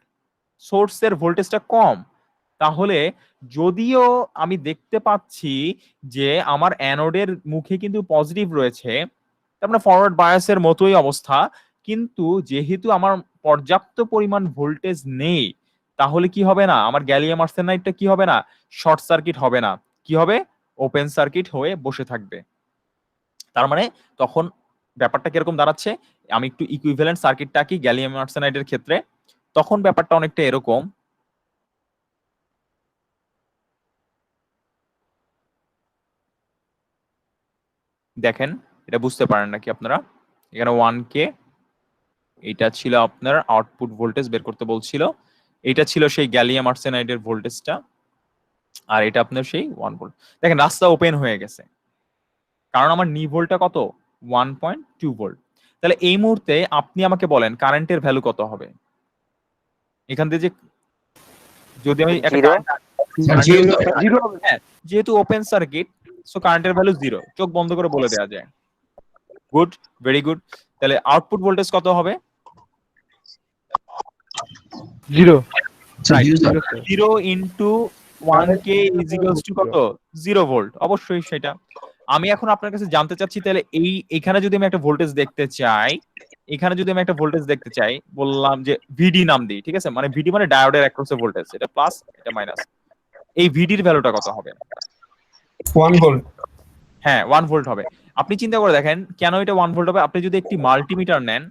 সোর্সের ভোল্টেজটা কম তাহলে যদিও আমি দেখতে পাচ্ছি যে আমার অ্যানোডের মুখে কিন্তু পজিটিভ রয়েছে তার মানে ফরওয়ার্ড বায়াসের মতোই অবস্থা কিন্তু যেহেতু আমার পর্যাপ্ত পরিমাণ ভোল্টেজ নেই, তাহলে কি হবে না, আমার গ্যালিয়াম আর্সেনাইডটা কি হবে না, শর্ট সার্কিট হবে না, কি হবে, ওপেন সার্কিট হয়ে বসে থাকবে। তার মানে তখন ব্যাপারটা কিরকম দাঁড়াচ্ছে, আমি একটু ইকুইভ্যালেন্ট সার্কিটটা কি গ্যালিয়াম আর্সেনাইডের ক্ষেত্রে, তখন ব্যাপারটা অনেকটা এরকম, দেখেন এটা বুঝতে পারেন নাকি আপনারা, এখানে 1K, এটা ছিল আপনার আউটপুট ভোল্টেজ বের করতে বলছিল, এটা ছিল সেই গ্যালিয়াম আর্সেনাইডের ভোল্টেজটা, আর এটা আপনার সেই 1 ভোল্ট। দেখেন রাস্তা ওপেন হয়ে গেছে, কারণ আমার নি ভোল্টটা কত, 1.2 ভোল্ট। তাহলে এই মুহূর্তে আপনি আমাকে বলেন কারেন্টের ভ্যালু কত হবে এখান থেকে, যে যদি আমি একটা জিরো হবে। হ্যাঁ, যেহেতু ওপেন সার্কিট, সো কারেন্টের ভ্যালু 0, চোখ বন্ধ করে বলে দেওয়া যায়। Good, very good. তাহলে আউটপুট ভোল্টেজ কত হবে, zero. Sir zero sir 0 into 1K is equals to কত, 0 ভোল্ট, অবশ্যই সেটা। আমি এখন আপনার কাছে জানতে চাচ্ছি, তাহলে এখানে যদি আমি একটা ভোল্টেজ দেখতে চাই, এখানে যদি আমি একটা ভোল্টেজ দেখতে চাই, বললাম যে ভিডি নাম দিই, ঠিক আছে, মানে ভিডি মানে ডায়োডের অ্যাক্রসে ভোল্টেজ, এটা প্লাস এটা মাইনাস, এই ভিডির ভ্যালুটা কত হবে, 1 ভোল্ট হ্যাঁ 1 ভোল্ট হবে। আপনি চিন্তা করে দেখেন কেন এটা 1 ভোল্ট হবে, আপনি যদি একটি মাল্টিমিটার নেন,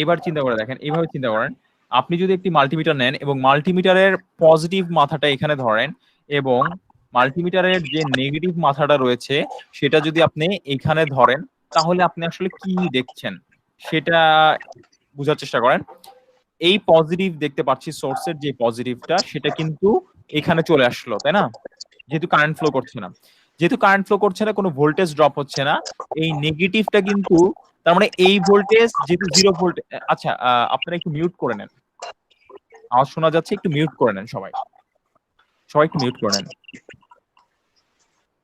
এবার চিন্তা করে দেখেন, এইভাবে চিন্তা করেন, আপনি যদি একটি মাল্টিমিটার নেন এবং মাল্টিমিটারের পজিটিভ মাথাটা এখানে ধরেন, এবং মাল্টিমিটারের যে নেগেটিভ মাথাটা রয়েছে সেটা যদি আপনি এখানে ধরেন, তাহলে আপনি আসলে কি দেখছেন সেটা বোঝার চেষ্টা করেন। এই পজিটিভ দেখতে পাচ্ছি, সোর্সের যে পজিটিভটা সেটা কিন্তু এখানে চলে আসলো, তাই না, যেহেতু কারেন্ট ফ্লো করছে না, যেহেতু কারেন্ট ফ্লো করছে না, কোনো ভোল্টেজ ড্রপ হচ্ছে না, এই নেগেটিভটা কিন্তু, তার মানে এই ভোল্টেজ যেহেতু 0 ভোল্ট, আচ্ছা আপনারা একটু মিউট করে নেন, আওয়াজ শোনা যাচ্ছে, একটু মিউট করে নেন সবাই, সবাই একটু মিউট করে নেন,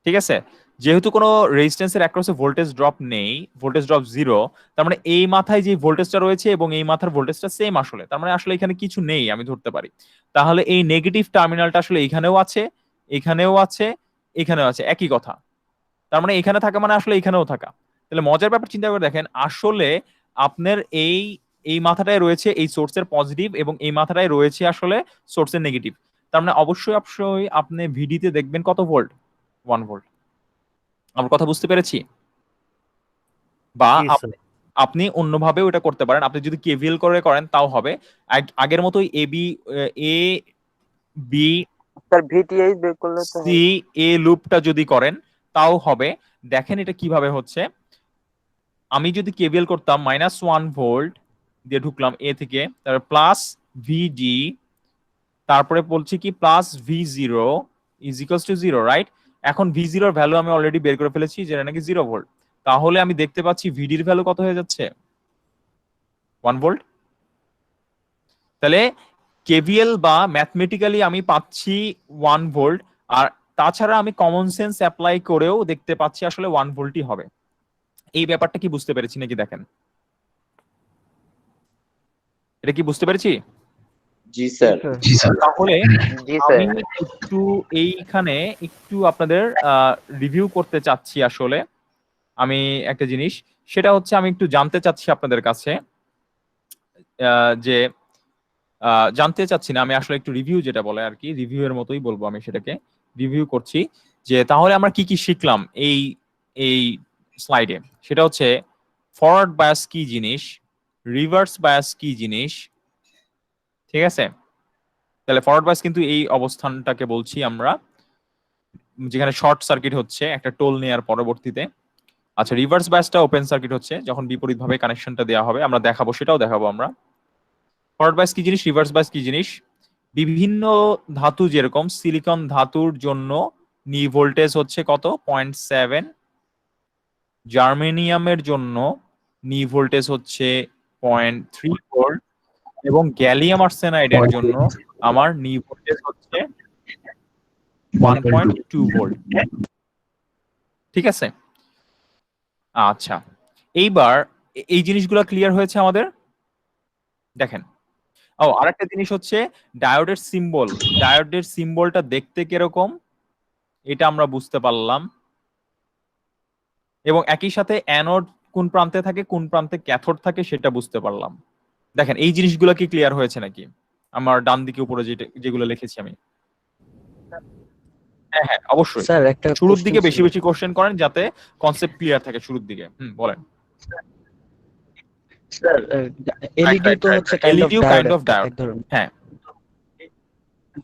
ঠিক আছে। যেহেতু কোনো রেজিস্ট্যান্সের অ্যাক্রসে ভোল্টেজ ড্রপ নেই, ভোল্টেজ ড্রপ 0, তার মানে এই মাথায় যে ভোল্টেজটা রয়েছে এবং এই মাথার ভোল্টেজটা সেম আসলে, তার মানে আসলে এখানে কিছু নেই আমি ধরতে পারি। তাহলে এই নেগেটিভ টার্মিনালটা আসলে এখানেও আছে, এখানেও আছে, এখানেও আছে, একই কথা। তার মানে এখানে থাকা মানে আসলে এখানেও থাকা। তাহলে মজার ব্যাপার চিন্তা করে দেখেন, আসলে আপনার এই মাথাটায় রয়েছে এই সোর্সের পজিটিভ এবং এই মাথাটায় রয়েছে আসলে সোর্সের নেগেটিভ। তার মানে অবশ্যই অবশ্যই আপনি ভিডিতে দেখবেন কত ভোল্ট, 1 ভোল্ট। আমার কথা বুঝতে পেরেছি? বা জি স্যার আপনি অন্যভাবে ওটা করতে পারেন, আপনি যদি কেভিএল করে করেন তাও হবে, আগের মতোই এ বি স্যার ভিটিআই বের করলে তো সি এ লুপটা যদি করেন তাও হবে। দেখেন এটা কিভাবে হচ্ছে, আমি যদি কেভিএল করতাম -1 ভোল্ট দিয়ে ঢুকলাম এ থেকে, তারপর প্লাস ভিডি, তারপরে বলছি কি plus V0 is equals two 0, right. এখন V0 এর ভ্যালু আমি অলরেডি বের করে ফেলেছি, যেটা নাকি 0 ভোল্ট। তাহলে আমি দেখতে পাচ্ছি ভিডির ভ্যালু কত হয়ে যাচ্ছে, 1 ভোল্ট। তাহলে কেভিএল বা ম্যাথমেটিক্যালি আমি পাচ্ছি 1 ভোল্ট, আর তাছাড়া আমি কমন সেন্স অ্যাপ্লাই করেও দেখতে পাচ্ছি আসলে 1 ভোল্টই হবে। এই ব্যাপারটা কি বুঝতে পেরেছি নাকি, দেখেন এটা কি বুঝতে পেরেছি? জি স্যার জি স্যার তাহলে জি স্যার আমি একটু এইখানে একটু আপনাদের রিভিউ করতে চাচ্ছি আসলে, আমি একটা জিনিস, সেটা হচ্ছে আমি একটু জানতে চাচ্ছি আপনাদের কাছে, যে জানতে চাচ্ছি না, আমি আসলে একটু রিভিউ যেটা বলে আর কি, রিভিউ এর মতোই বলবো, আমি সেটাকে রিভিউ করছি, যে তাহলে আমরা কি কি শিখলাম এই এই স্লাইডে। সেটা হচ্ছে ফরওয়ার্ড বায়াস কি জিনিস, রিভার্স বায়াস কি জিনিস, ঠিক আছে। তাহলে ফরওয়ার্ড বায়াস কিন্তু এই অবস্থানটাকে বলছি আমরা, যেখানে শর্ট সার্কিট হচ্ছে একটা টোল নেয়ার পরবর্তীতে। আচ্ছা, রিভার্স বায়াসটা ওপেন সার্কিট হচ্ছে যখন বিপরীতভাবে কানেকশনটা দেওয়া হবে, আমরা দেখাবো, সেটাও দেখাবো আমরা। ফরওয়ার্ড বায়াস কি জিনিস, রিভার্স বায়াস কি জিনিস, বিভিন্ন ধাতু যেরকম সিলিকন ধাতুর জন্য নি ভোল্টেজ হচ্ছে কত, 0.7, জার্মেনিয়ামের জন্য নি ভোল্টেজ হচ্ছে 0.3 ভোল্ট, এবং গ্যালিয়াম আর্সেনাইডের জন্য আমার নি ভোল্টেজ হচ্ছে 1.2 ভোল্ট, ঠিক আছে। আচ্ছা, এইবার এই জিনিসগুলো ক্লিয়ার হয়েছে আমাদের, দেখেন। ও আরেকটা জিনিস হচ্ছে ডায়োডের সিম্বল, ডায়োডের সিম্বলটা দেখতে কিরকম এটা আমরা বুঝতে পারলাম, এবং একই সাথে অ্যানোড কোন প্রান্তে থাকে কোন প্রান্তে ক্যাথোড থাকে সেটা বুঝতে পারলাম। দেখেন এই জিনিসগুলো কি ক্লিয়ার হয়েছে নাকি? আমার ডান দিকে উপরে যেগুলো লিখেছি আমি। হ্যাঁ হ্যাঁ অবশ্যই। স্যার একটা শুরুর দিকে বেশি বেশি কোশ্চেন করেন যাতে কনসেপ্ট ক্লিয়ার থাকে শুরুর দিকে। বলেন। স্যার এলইডি তো হচ্ছে কাইন্ড অফ ডায়োড। এক ধরনের। হ্যাঁ।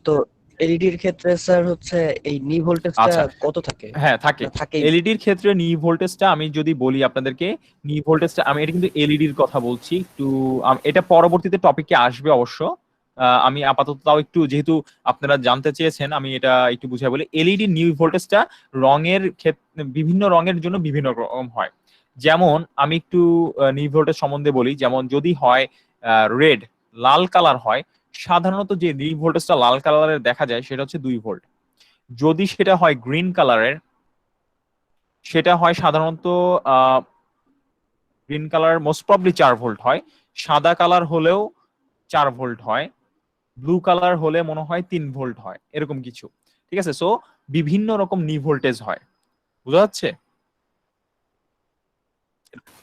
তো এলইডির ক্ষেত্রে স্যার হচ্ছে এই নি ভোল্টেজটা আচ্ছা। কত থাকে? হ্যাঁ থাকে। এলইডির ক্ষেত্রে নি ভোল্টেজটা আমি যদি বলি আপনাদেরকে, নি ভোল্টেজটা আমি এটা কিন্তু এলইডির কথা বলছি একটু, এটা পরবর্তীতে টপিকে আসবে অবশ্য। আমি আপাতত তাও একটু, যেহেতু আপনারা জানতে চেয়েছেন আমি এটা একটু বুঝাই বলি। এলইডি নিউ ভোল্টেজটা রঙের ক্ষেত্রে বিভিন্ন রঙের জন্য বিভিন্ন রকম হয়। যেমন আমি একটু নিউ ভোল্টেজ সম্বন্ধে বলি, যেমন যদি হয় রেড, লাল কালার হয়, সাধারণত যে নিউ ভোল্টেজটা লাল কালারের দেখা যায় সেটা হচ্ছে 2 ভোল্ট। যদি সেটা হয় গ্রিন কালারের, সেটা হয় সাধারণত green colour most probably 4 volt হয়। সাদা কালার হলেও 4 ভোল্ট হয়। ব্লু কালার হলে মনে হয় 3 ভোল্ট হয়, এরকম কিছু। ঠিক আছে, সো বিভিন্ন রকম নি ভোল্টেজ হয়, বুঝা যাচ্ছে?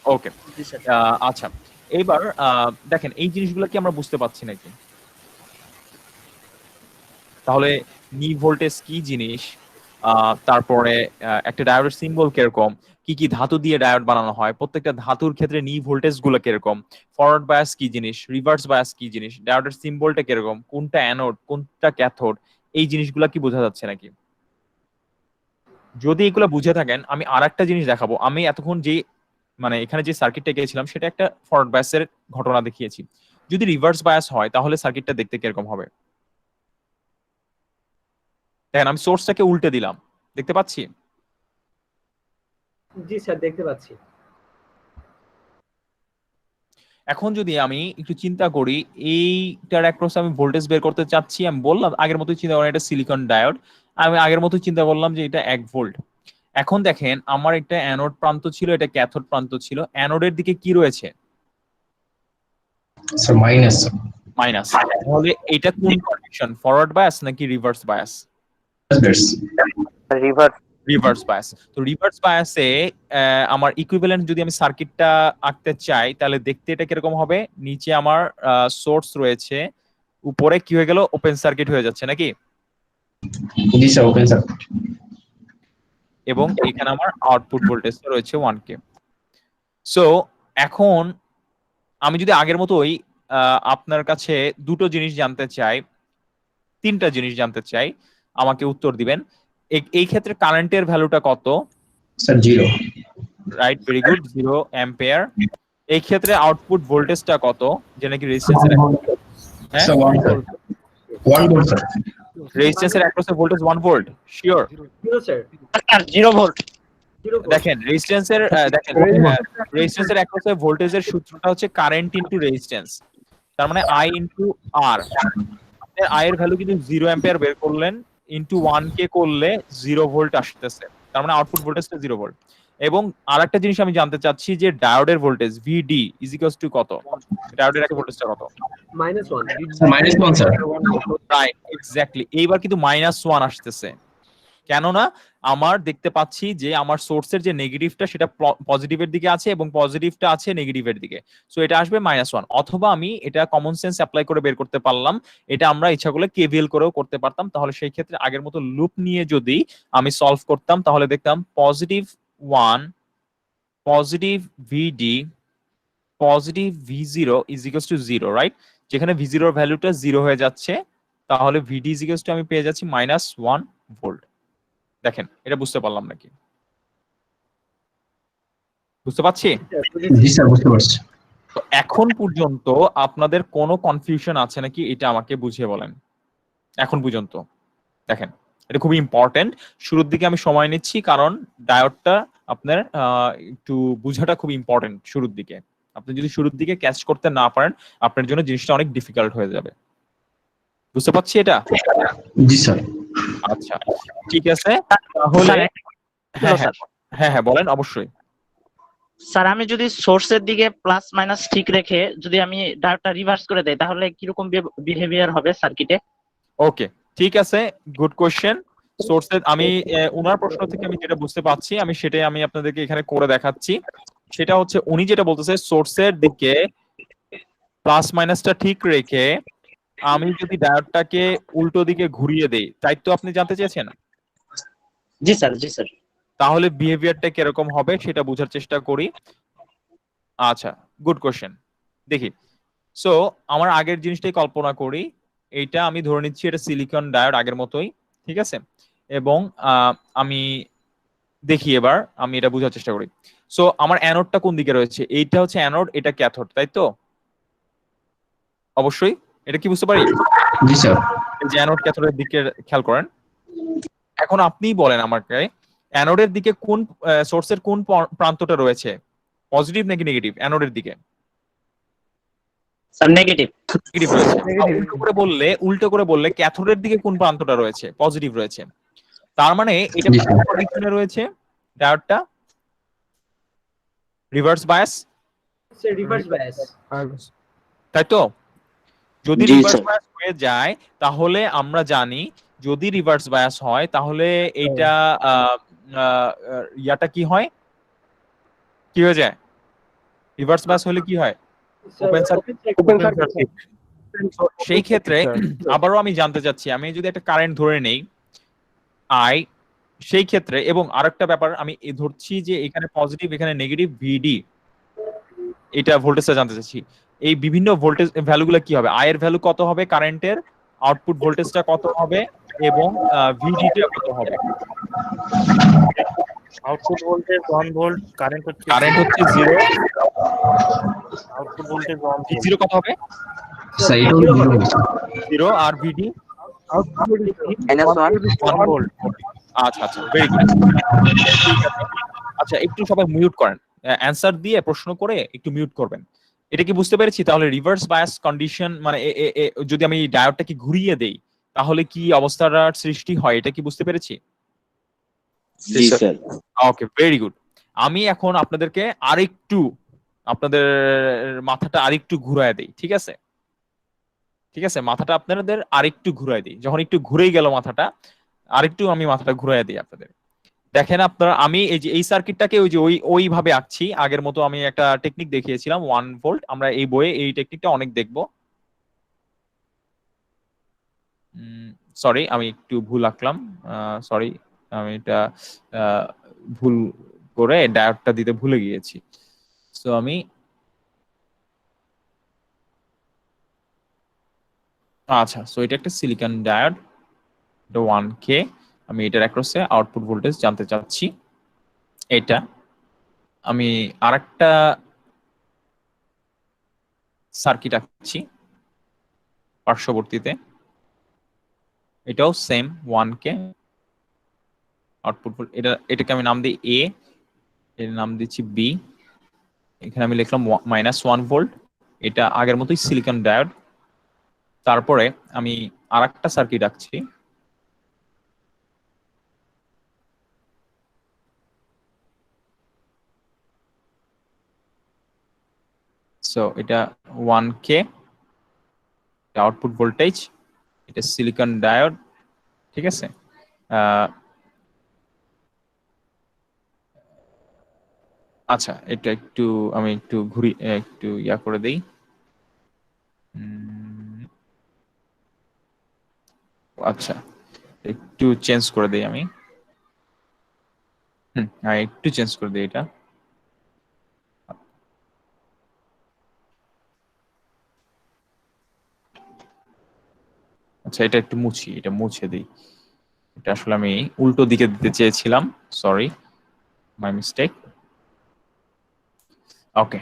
ওকে। আচ্ছা, এবার দেখেন এই জিনিসগুলো কি আমরা বুঝতে পারছি নাকি? তাহলে নি ভোল্টেজ কি জিনিস, তারপরে একটা ডায়োডের সিম্বল কিরকম, কি কি ধাতু দিয়ে ডায়োড বানানো হয়, প্রত্যেকটা ধাতুর ক্ষেত্রে নি ভোল্টেজ গুলো কিরকম, ফরওয়ার্ড বায়াস কি জিনিস, রিভার্স বায়াস কি জিনিস, ডায়োডের সিম্বলটা কিরকম, কোনটা অ্যানোড কোনটা ক্যাথোড, এই জিনিসগুলো কি বোঝা যাচ্ছে নাকি? যদি এগুলো বুঝে থাকেন আমি আরেকটা জিনিস দেখাবো। আমি এতক্ষণ যে মানে এখানে যে সার্কিটটা এঁকেছিলাম সেটা একটা ফরওয়ার্ড বায়াসের ঘটনা দেখিয়েছি। যদি রিভার্স বায়াস হয় তাহলে সার্কিটটা দেখতে কিরকম হবে? দেখেন আমি সোর্সটাকে উল্টে দিলাম, দেখতে পাচ্ছি? জি স্যার দেখতে পাচ্ছি। এখন যদি আমি একটু চিন্তা করি, এইটার অ্যাক্রস আমি ভোল্টেজ বের করতে চাচ্ছি, আমি বললাম আগের মতোই চিন্তা করেন এটা সিলিকন ডায়োড, আমি আগের মতোই চিন্তা করলাম যে এটা 1 ভোল্ট। এখন দেখেন আমার একটা অ্যানোড প্রান্ত ছিল, এটা ক্যাথোড প্রান্ত ছিল। অ্যানোডের দিকে কি রয়েছে? Sir minus. মাইনাস। তাহলে এটা কোন কন্ডিশন, ফরওয়ার্ড বায়াস নাকি reverse bias? Reverse. Reverse bias. তো রিভার্স বায়াসে আমার ইকুইভ্যালেন্ট যদি আমি সার্কিটটা আঁকতে চাই তাহলে দেখতে এটা কিরকম হবে? নিচে আমার সোর্স রয়েছে, উপরে কি হয়ে গেল? ওপেন সার্কিট হয়ে যাচ্ছে নাকি? জি স্যার ওপেন সার্কিট। এবং এখানে আমার আউটপুট ভোল্টেজটা রয়েছে 1K। সো এখন আমি যদি আগের মতোই আপনার কাছে দুটো জিনিস জানতে চাই, তিনটা জিনিস জানতে চাই, আমাকে উত্তর দিবেন। এই ক্ষেত্রে কারেন্টের ভ্যালুটা কত? Sir 0। Right, very good, 0 ampere. এই ক্ষেত্রে আউটপুট ভোল্টেজটা কত, যেটা কি রেজিস্ট্যান্সের? হ্যাঁ 1 ভোল্ট স্যার। রেজিস্ট্যান্সের অ্যাক্রসে voltage 1 volt sure? 0 sir. Sir 0 volt. দেখেন রেজিস্ট্যান্সের রেজিস্ট্যান্সের অ্যাক্রসে ভোল্টেজের সূত্রটা হচ্ছে কারেন্ট ইনটু রেজিস্ট্যান্স, তার মানে I ইনটু R। I এর ভ্যালু কিন্তু 0 অ্যাম্পিয়ার বের করলেন, ইনটু 1K করলে 0 ভোল্ট আসতেছে, তার মানে আউটপুট ভোল্টেজটা 0 ভোল্ট। এবং আরেকটা জিনিস আমি জানতে চাচ্ছি যে ডায়োডের voltage VD is equals to কত? ডায়োডের একটা ভোল্টেজটা কত? -1 -1 স্যার। Right, exactly. এইবার কিন্তু -1 আসতেছে, কেননা আমার দেখতে পাচ্ছি যে আমার সোর্সের যে নেগেটিভটা সেটা পজিটিভের দিকে আছে এবং পজিটিভটা আছে নেগেটিভের দিকে, সো এটা আসবে -1। অথবা আমি এটা কমন সেন্স অ্যাপ্লাই করে বের করতে পারলাম, এটা আমরা ইচ্ছা করলে কেভিএল করেও করতে পারতাম। তাহলে সেই ক্ষেত্রে আগের মতো লুপ নিয়ে যদি আমি সলভ করতাম তাহলে দেখতাম +1 positive VD positive V0 is equals two 0, right? যেখানে V0 এর ভ্যালুটা 0 হয়ে যাচ্ছে, তাহলে VD ইজ ইকুয়ালস টু আমি পেয়ে যাচ্ছি -1 ভোল্ট। দেখেন এটা বুঝতে পারলাম নাকি? বুঝতে পারছি? জি স্যার বুঝতে পারছি। তো এখন পর্যন্ত আপনাদের কোনো কনফিউশন আছে নাকি, এটা আমাকে বুঝিয়ে বলেন এখন পর্যন্ত। দেখেন এটা খুবই ইম্পর্টেন্ট, শুরুর দিকে আমি সময় নিচ্ছি কারণ ডায়োডটা আপনার একটু বুঝাটা খুব ইম্পর্টেন্ট শুরুর দিকে। আপনি যদি শুরুর দিকে ক্যাচ করতে না পারেন আপনার জন্য জিনিসটা অনেক ডিফিকাল্ট হয়ে যাবে। বুঝতে পারছি এটা? জি স্যার। আচ্ছা ঠিক আছে, তাহলে হ্যাঁ হ্যাঁ বলেন অবশ্যই। স্যার আমি যদি সোর্সের দিকে প্লাস মাইনাস ঠিক রেখে যদি আমি ডায়োডটা রিভার্স করে দেই তাহলে কিরকম বিহেভিয়ার হবে সার্কিটে? ওকে ঠিক আছে, গুড কোশ্চেন। সোর্সের আমি ওনার প্রশ্ন থেকে আমি যেটা বুঝতে পারছি আমি সেটাই আমি আপনাদেরকে এখানে করে দেখাচ্ছি। সেটা হচ্ছে উনি যেটা বলতেছে সোর্সের দিকে প্লাস মাইনাসটা ঠিক রেখে আমি যদি ডায়োডটাকে উল্টো দিকে ঘুরিয়ে দেই, তাই তো আপনি জানতে চেয়েছেন? জি স্যার, জি স্যার। তাহলে বিহেভিয়ারটা কিরকম হবে সেটা বোঝার চেষ্টা করি। আচ্ছা, গুড কোশ্চেন। দেখি, সো আমার আগের জিনিসটাই কল্পনা করি। এইটা আমি ধরে নিচ্ছি এটা সিলিকন ডায়োড আগের মতোই, ঠিক আছে? এবং আমি দেখি, এবার আমি এটা বোঝার চেষ্টা করি। সো আমার অ্যানোডটা কোন দিকে রয়েছে? এইটা হচ্ছে অ্যানোড, এটা ক্যাথোড, তাই তো? অবশ্যই। এটা কি বুঝতে পারি? জি স্যার। এই যে অ্যানোড ক্যাথোডের দিকে খেয়াল করেন। এখন আপনিই বলেন আমাকে, অ্যানোডের দিকে কোন সোর্সের কোন প্রান্তটা রয়েছে? পজিটিভ নাকি নেগেটিভ অ্যানোডের দিকে? Sir negative. নেগেটিভ রয়েছে। আর উল্টো করে বললে ক্যাথোডের দিকে কোন প্রান্তটা রয়েছে? পজিটিভ রয়েছে। তার মানে এটা জি কোন স্যার। কন্ডিশনে রয়েছে ডায়োডটা? Reverse bias, sir reverse bias. তাই তো? যদি জি রিভার্স স্যার। বায়াস হয়ে যায় তাহলে আমরা জানি, যদি রিভার্স বায়াস হয় তাহলে এইটা ইয়াটা কি হয়? কি হয়ে যায়? রিভার্স বায়াস হলে কি হয়? Open circuit. Open circuit. সেই ক্ষেত্রে আবারও আমি জানতে চাচ্ছি, আমি যদি একটা কারেন্ট ধরে নেই আই, সেই ক্ষেত্রে, এবং আরেকটা ব্যাপার আমি ধরছি যে এখানে পজিটিভ এখানে নেগেটিভ ভিডি, এটা ভোল্টেজটা জানতে চাচ্ছি। এই বিভিন্ন ভোল্টেজ ভ্যালুগুলো কি হবে? আই এর ভ্যালু কত হবে কারেন্টের, আউটপুট ভোল্টেজটা কত হবে, এবং ভিডিটা কত হবে? আউটপুট ভোল্টেজ 1 ভোল্ট, কারেন্ট হচ্ছে হচ্ছে 0, আউটপুট ভোল্টেজ 1 ভোল্ট। 0 কত হবে? স্যার এটা হলো 0 বলছে। 0, আর ভিডি -1 1 ভোল্ট। আচ্ছা আচ্ছা, ভেরি গুড। আচ্ছা, একটু সবাই মিউট করেন, অ্যানসার দিয়ে প্রশ্ন করে একটু মিউট করবেন। এটা কি বুঝতে পেরেছি? তাহলে রিভার্স বায়াস কন্ডিশন মানে যদি আমি ডায়োডটাকে ঘুরিয়ে দেই তাহলে কি অবস্থাটার সৃষ্টি হয়, এটা কি বুঝতে পেরেছি? জি স্যার। ওকে, ভেরি গুড। আমি এখন আপনাদেরকে আরেকটু, আপনাদের মাথাটা আরেকটু ঘুরায় দেই, ঠিক আছে? ঠিক আছে, মাথাটা আপনাদের আরেকটু ঘুরায় দিই। যখন একটু ঘুরেই গেল মাথাটা, আরেকটু আমি মাথাটা ঘুরায় দিই আপনাদের। দেখেন আপনারা, আমি এই যে এই সার্কিটটাকে ওই যে ওইভাবে আঁকছি, আগের মতো আমি একটা টেকনিক দেখিয়েছিলাম 1 ভোল্ট। আমরা এই বইয়ে এই টেকনিকটা অনেক দেখবো। সরি, আমি একটু ভুল আঁকলাম, সরি, আমি এটা ভুল করে ডায়োডটা দিতে ভুলে গিয়েছি। সো আমি আচ্ছা, সো এটা একটা সিলিকন ডায়োড, এটা 1K। আমি এটার অ্যাক্রসে আউটপুট ভোল্টেজ জানতে চাচ্ছি। এটা আমি আরেকটা সার্কিট আঁকছি পার্শ্ববর্তীতে, এটাও সেম 1K আউটপুট ভোল্ট। এটাকে আমি নাম দিই A, এর নাম দিচ্ছি B। এখানে আমি লিখলাম -1 ভোল্ট। এটা আগের মতোই সিলিকন ডায়োড। তারপরে আমি আরেকটা সার্কিট আঁকছি, সো এটা 1K আউটপুট ভোল্টেজ, এটা সিলিকন ডায়োড, ঠিক আছে? আচ্ছা, এটা একটু আমি একটু ঘুরি, একটু ইয়া করে দেই। আচ্ছা, একটু চেঞ্জ করে দেই আমি। একটু চেঞ্জ করে দিই এটা। আচ্ছা, এটা একটু মুছি, এটা মুছে দিই। এটা আসলে আমি উল্টো দিকে দিতে চেয়েছিলাম, সরি, মাই মিস্টেক। ওকে,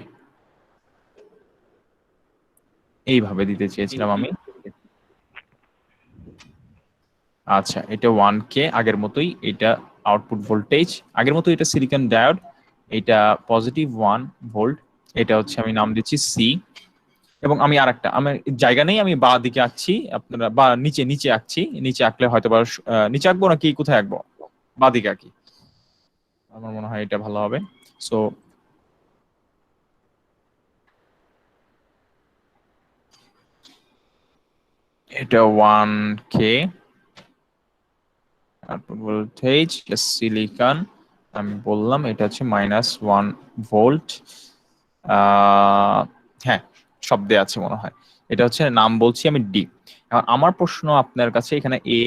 এইভাবে দিতে চেয়েছিলাম আমি। আচ্ছা, এটা 1K আগের মতোই, এটা আউটপুট ভোল্টেজ আগের মতো, এটা সিলিকন ডায়োড, এটা +1 ভোল্ট। এটা হচ্ছে আমি নাম দিচ্ছি C। এবং আমি আরেকটা, আমার জায়গা নেই, আমি বাঁ দিকে আঁকছি, আপনারা বা নিচে আঁকছি। নিচে আঁকলে হয়তো বা নিচে আঁকবো নাকি কোথায় আঁকবো? বাঁ দিকে আঁকি, আমার মনে হয় এটা ভালো হবে। সো এটা 1K আউটপুট ভোল্টেজ সিলিকন, আমি বললাম এটা হচ্ছে -1 ভোল্ট। হ্যাঁ, শব্দে আছে মনে হয়। এটা হচ্ছে নাম বলছি আমি ডি। এখন আমার প্রশ্ন আপনার কাছে, এখানে এ,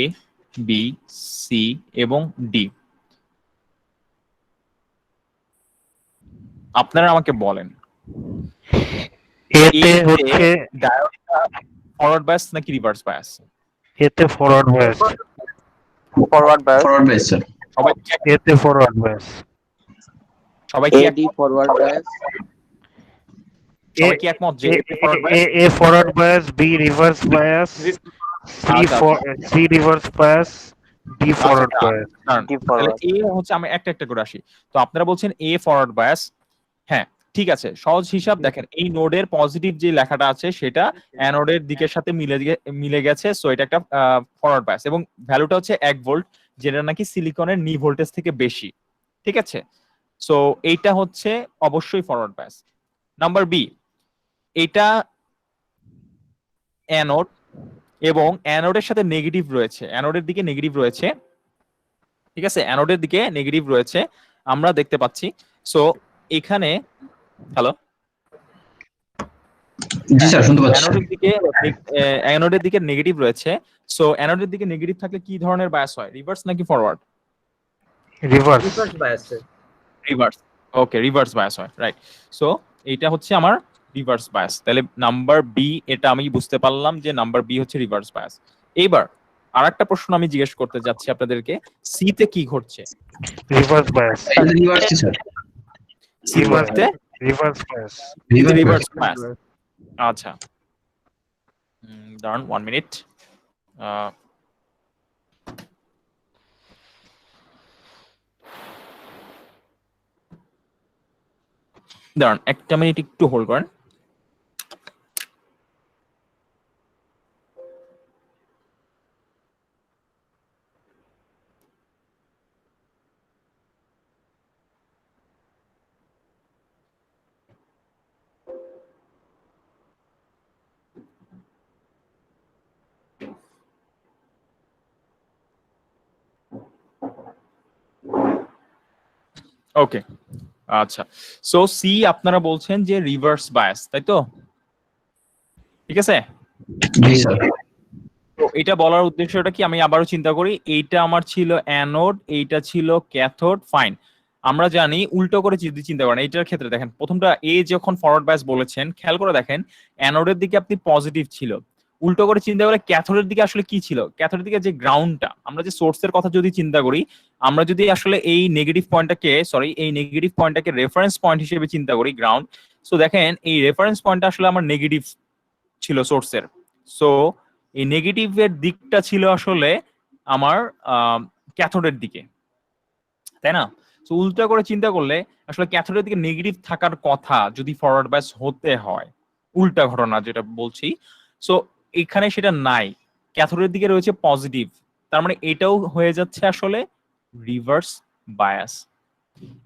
বি, সি এবং ডি, আপনারা আমাকে বলেন এতে হচ্ছে ডায়োডটা ফরওয়ার্ড বায়াস নাকি রিভার্স বায়াস? এতে forward bias, forward bias. Forward base sir. সবাই এতে ফরওয়ার্ড বায়াস, সবাই কি AD forward bias, সবাই কি একমত যে forward bias? A forward bias, B reverse bias, C reverse bias, D forward bias. তাহলে এ হচ্ছে, আমি একটা একটা করে আসি। তো আপনারা বলছেন এ ফরওয়ার্ড বায়াস, হ্যাঁ ঠিক আছে। সহজ হিসাব দেখেন, এই নোডের পজিটিভ যে লেখাটা আছে সেটা অ্যানোডের দিকের সাথে মিলে গেছে, সো এটা একটা ফরওয়ার্ড বায়াস এবং ভ্যালুটা হচ্ছে 1 ভোল্ট, যেটা নাকি সিলিকনের নি ভোল্টেজ থেকে বেশি, ঠিক আছে। সো এইটা হচ্ছে অবশ্যই ফরওয়ার্ড বায়াস। নাম্বার বি, এটা অ্যানোড এবং অ্যানোডের সাথে নেগেটিভ রয়েছে, অ্যানোডের দিকে নেগেটিভ রয়েছে, ঠিক আছে, অ্যানোডের দিকে নেগেটিভ রয়েছে আমরা দেখতে পাচ্ছি। সো এখানে হ্যালো, জি স্যার শুনতে পাচ্ছি। অ্যানোডের দিকে নেগেটিভ রয়েছে। সো অ্যানোডের দিকে নেগেটিভ থাকলে কি ধরনের বায়াস হয়, রিভার্স নাকি forward? Reverse, reverse bias sir. Reverse, okay reverse bias হয়, রাইট। সো এইটা হচ্ছে আমার রিভার্স বায়াস। তাহলে নাম্বার বি, এটা আমি বুঝতে পারলাম যে নাম্বার বি হচ্ছে রিভার্স বায়াস। এইবার আরেকটা প্রশ্ন আমি জিজ্ঞেস করতে যাচ্ছি আপনাদেরকে, সি তে কি ঘটছে? রিভার্স বায়াস, এটা রিভার্স স্যার। সি বলতে রিভার্স বায়াস, রিভার্স বায়াস, আচ্ছা দাঁড়ান 1 মিনিট। দাঁড়ান একটা মিনিট, একটু হোল্ড করেন। ওকে আচ্ছা, সো সি আপনারা বলছেন যে রিভার্স বায়াস, তাই তো? ঠিক আছে, জি স্যার। তো এটা বলার উদ্দেশ্যটা কি, আমি আবারও চিন্তা করি, এইটা আমার ছিল অ্যানোড, এইটা ছিল ক্যাথোড, ফাইন। আমরা জানি উল্টো করে যদি চিন্তা করেন, এইটার ক্ষেত্রে দেখেন প্রথমটা এ যখন ফরওয়ার্ড বায়াস বলেছেন, খেয়াল করে দেখেন অ্যানোডের দিকে আপনি পজিটিভ ছিল, উল্টো করে চিন্তা করে ক্যাথোডের দিকে আসলে কি ছিল, ক্যাথোডের দিকে যে গ্রাউন্ডটা, আমরা যে সোর্সের কথা যদি চিন্তা করি, আমরা যদি আসলে এই নেগেটিভ পয়েন্টটাকে রেফারেন্স পয়েন্ট হিসেবে চিন্তা করি, গ্রাউন্ড, সো দেখেন এই রেফারেন্স পয়েন্টটা আসলে আমার নেগেটিভ ছিল সোর্সের, সো এই নেগেটিভের দিকটা ছিল আসলে আমার ক্যাথোডের দিকে, তাই না? তো উল্টা করে চিন্তা করলে আসলে ক্যাথোডের দিকে নেগেটিভ থাকার কথা যদি ফরওয়ার্ড বায়াস হতে হয়, উল্টা ঘটনা যেটা বলছি, সো এখানে সেটা নাই, ক্যাথোডের দিকে রয়েছে পজিটিভ, তার মানে এটাও হয়ে যাচ্ছে আসলে রিভার্স বায়াস।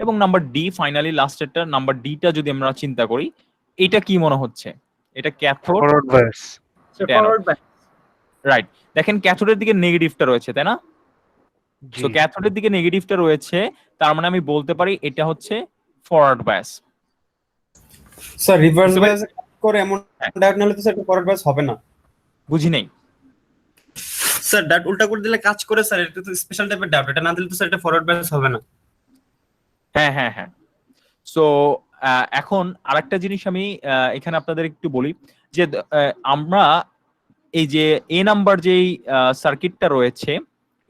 এবং নাম্বার ডি, ফাইনালি লাস্টেরটা নাম্বার ডিটা যদি আমরা চিন্তা করি, এটা কি মনে হচ্ছে, এটা cathode, forward bias, sir forward bias. Right. দেখেন ক্যাথোডের দিকে নেগেটিভটা রয়েছে, তাই না? জি সো ক্যাথোডের দিকে নেগেটিভটা রয়েছে, তার মানে আমি বলতে পারি এটা হচ্ছে ফরওয়ার্ড বায়াস। স্যার রিভার্স বুঝতে বায়াস করে এমন ডায়োড নালে তো স্যার ফরওয়ার্ড বায়াস হবে না। বুঝি নেই স্যার ডায়োড উল্টা করে দিলে কাজ করে স্যার, এটা তো স্পেশাল টাইপের ডায়োড, এটা না দিলে তো স্যার এটা ফরওয়ার্ড বায়াস হবে না। হ্যাঁ হ্যাঁ হ্যাঁ। সো এখন আরেকটা জিনিস আমি এখানে আপনাদের একটু বলি যে আমরা এই যে এ নাম্বার যেই সার্কিটটা রয়েছে,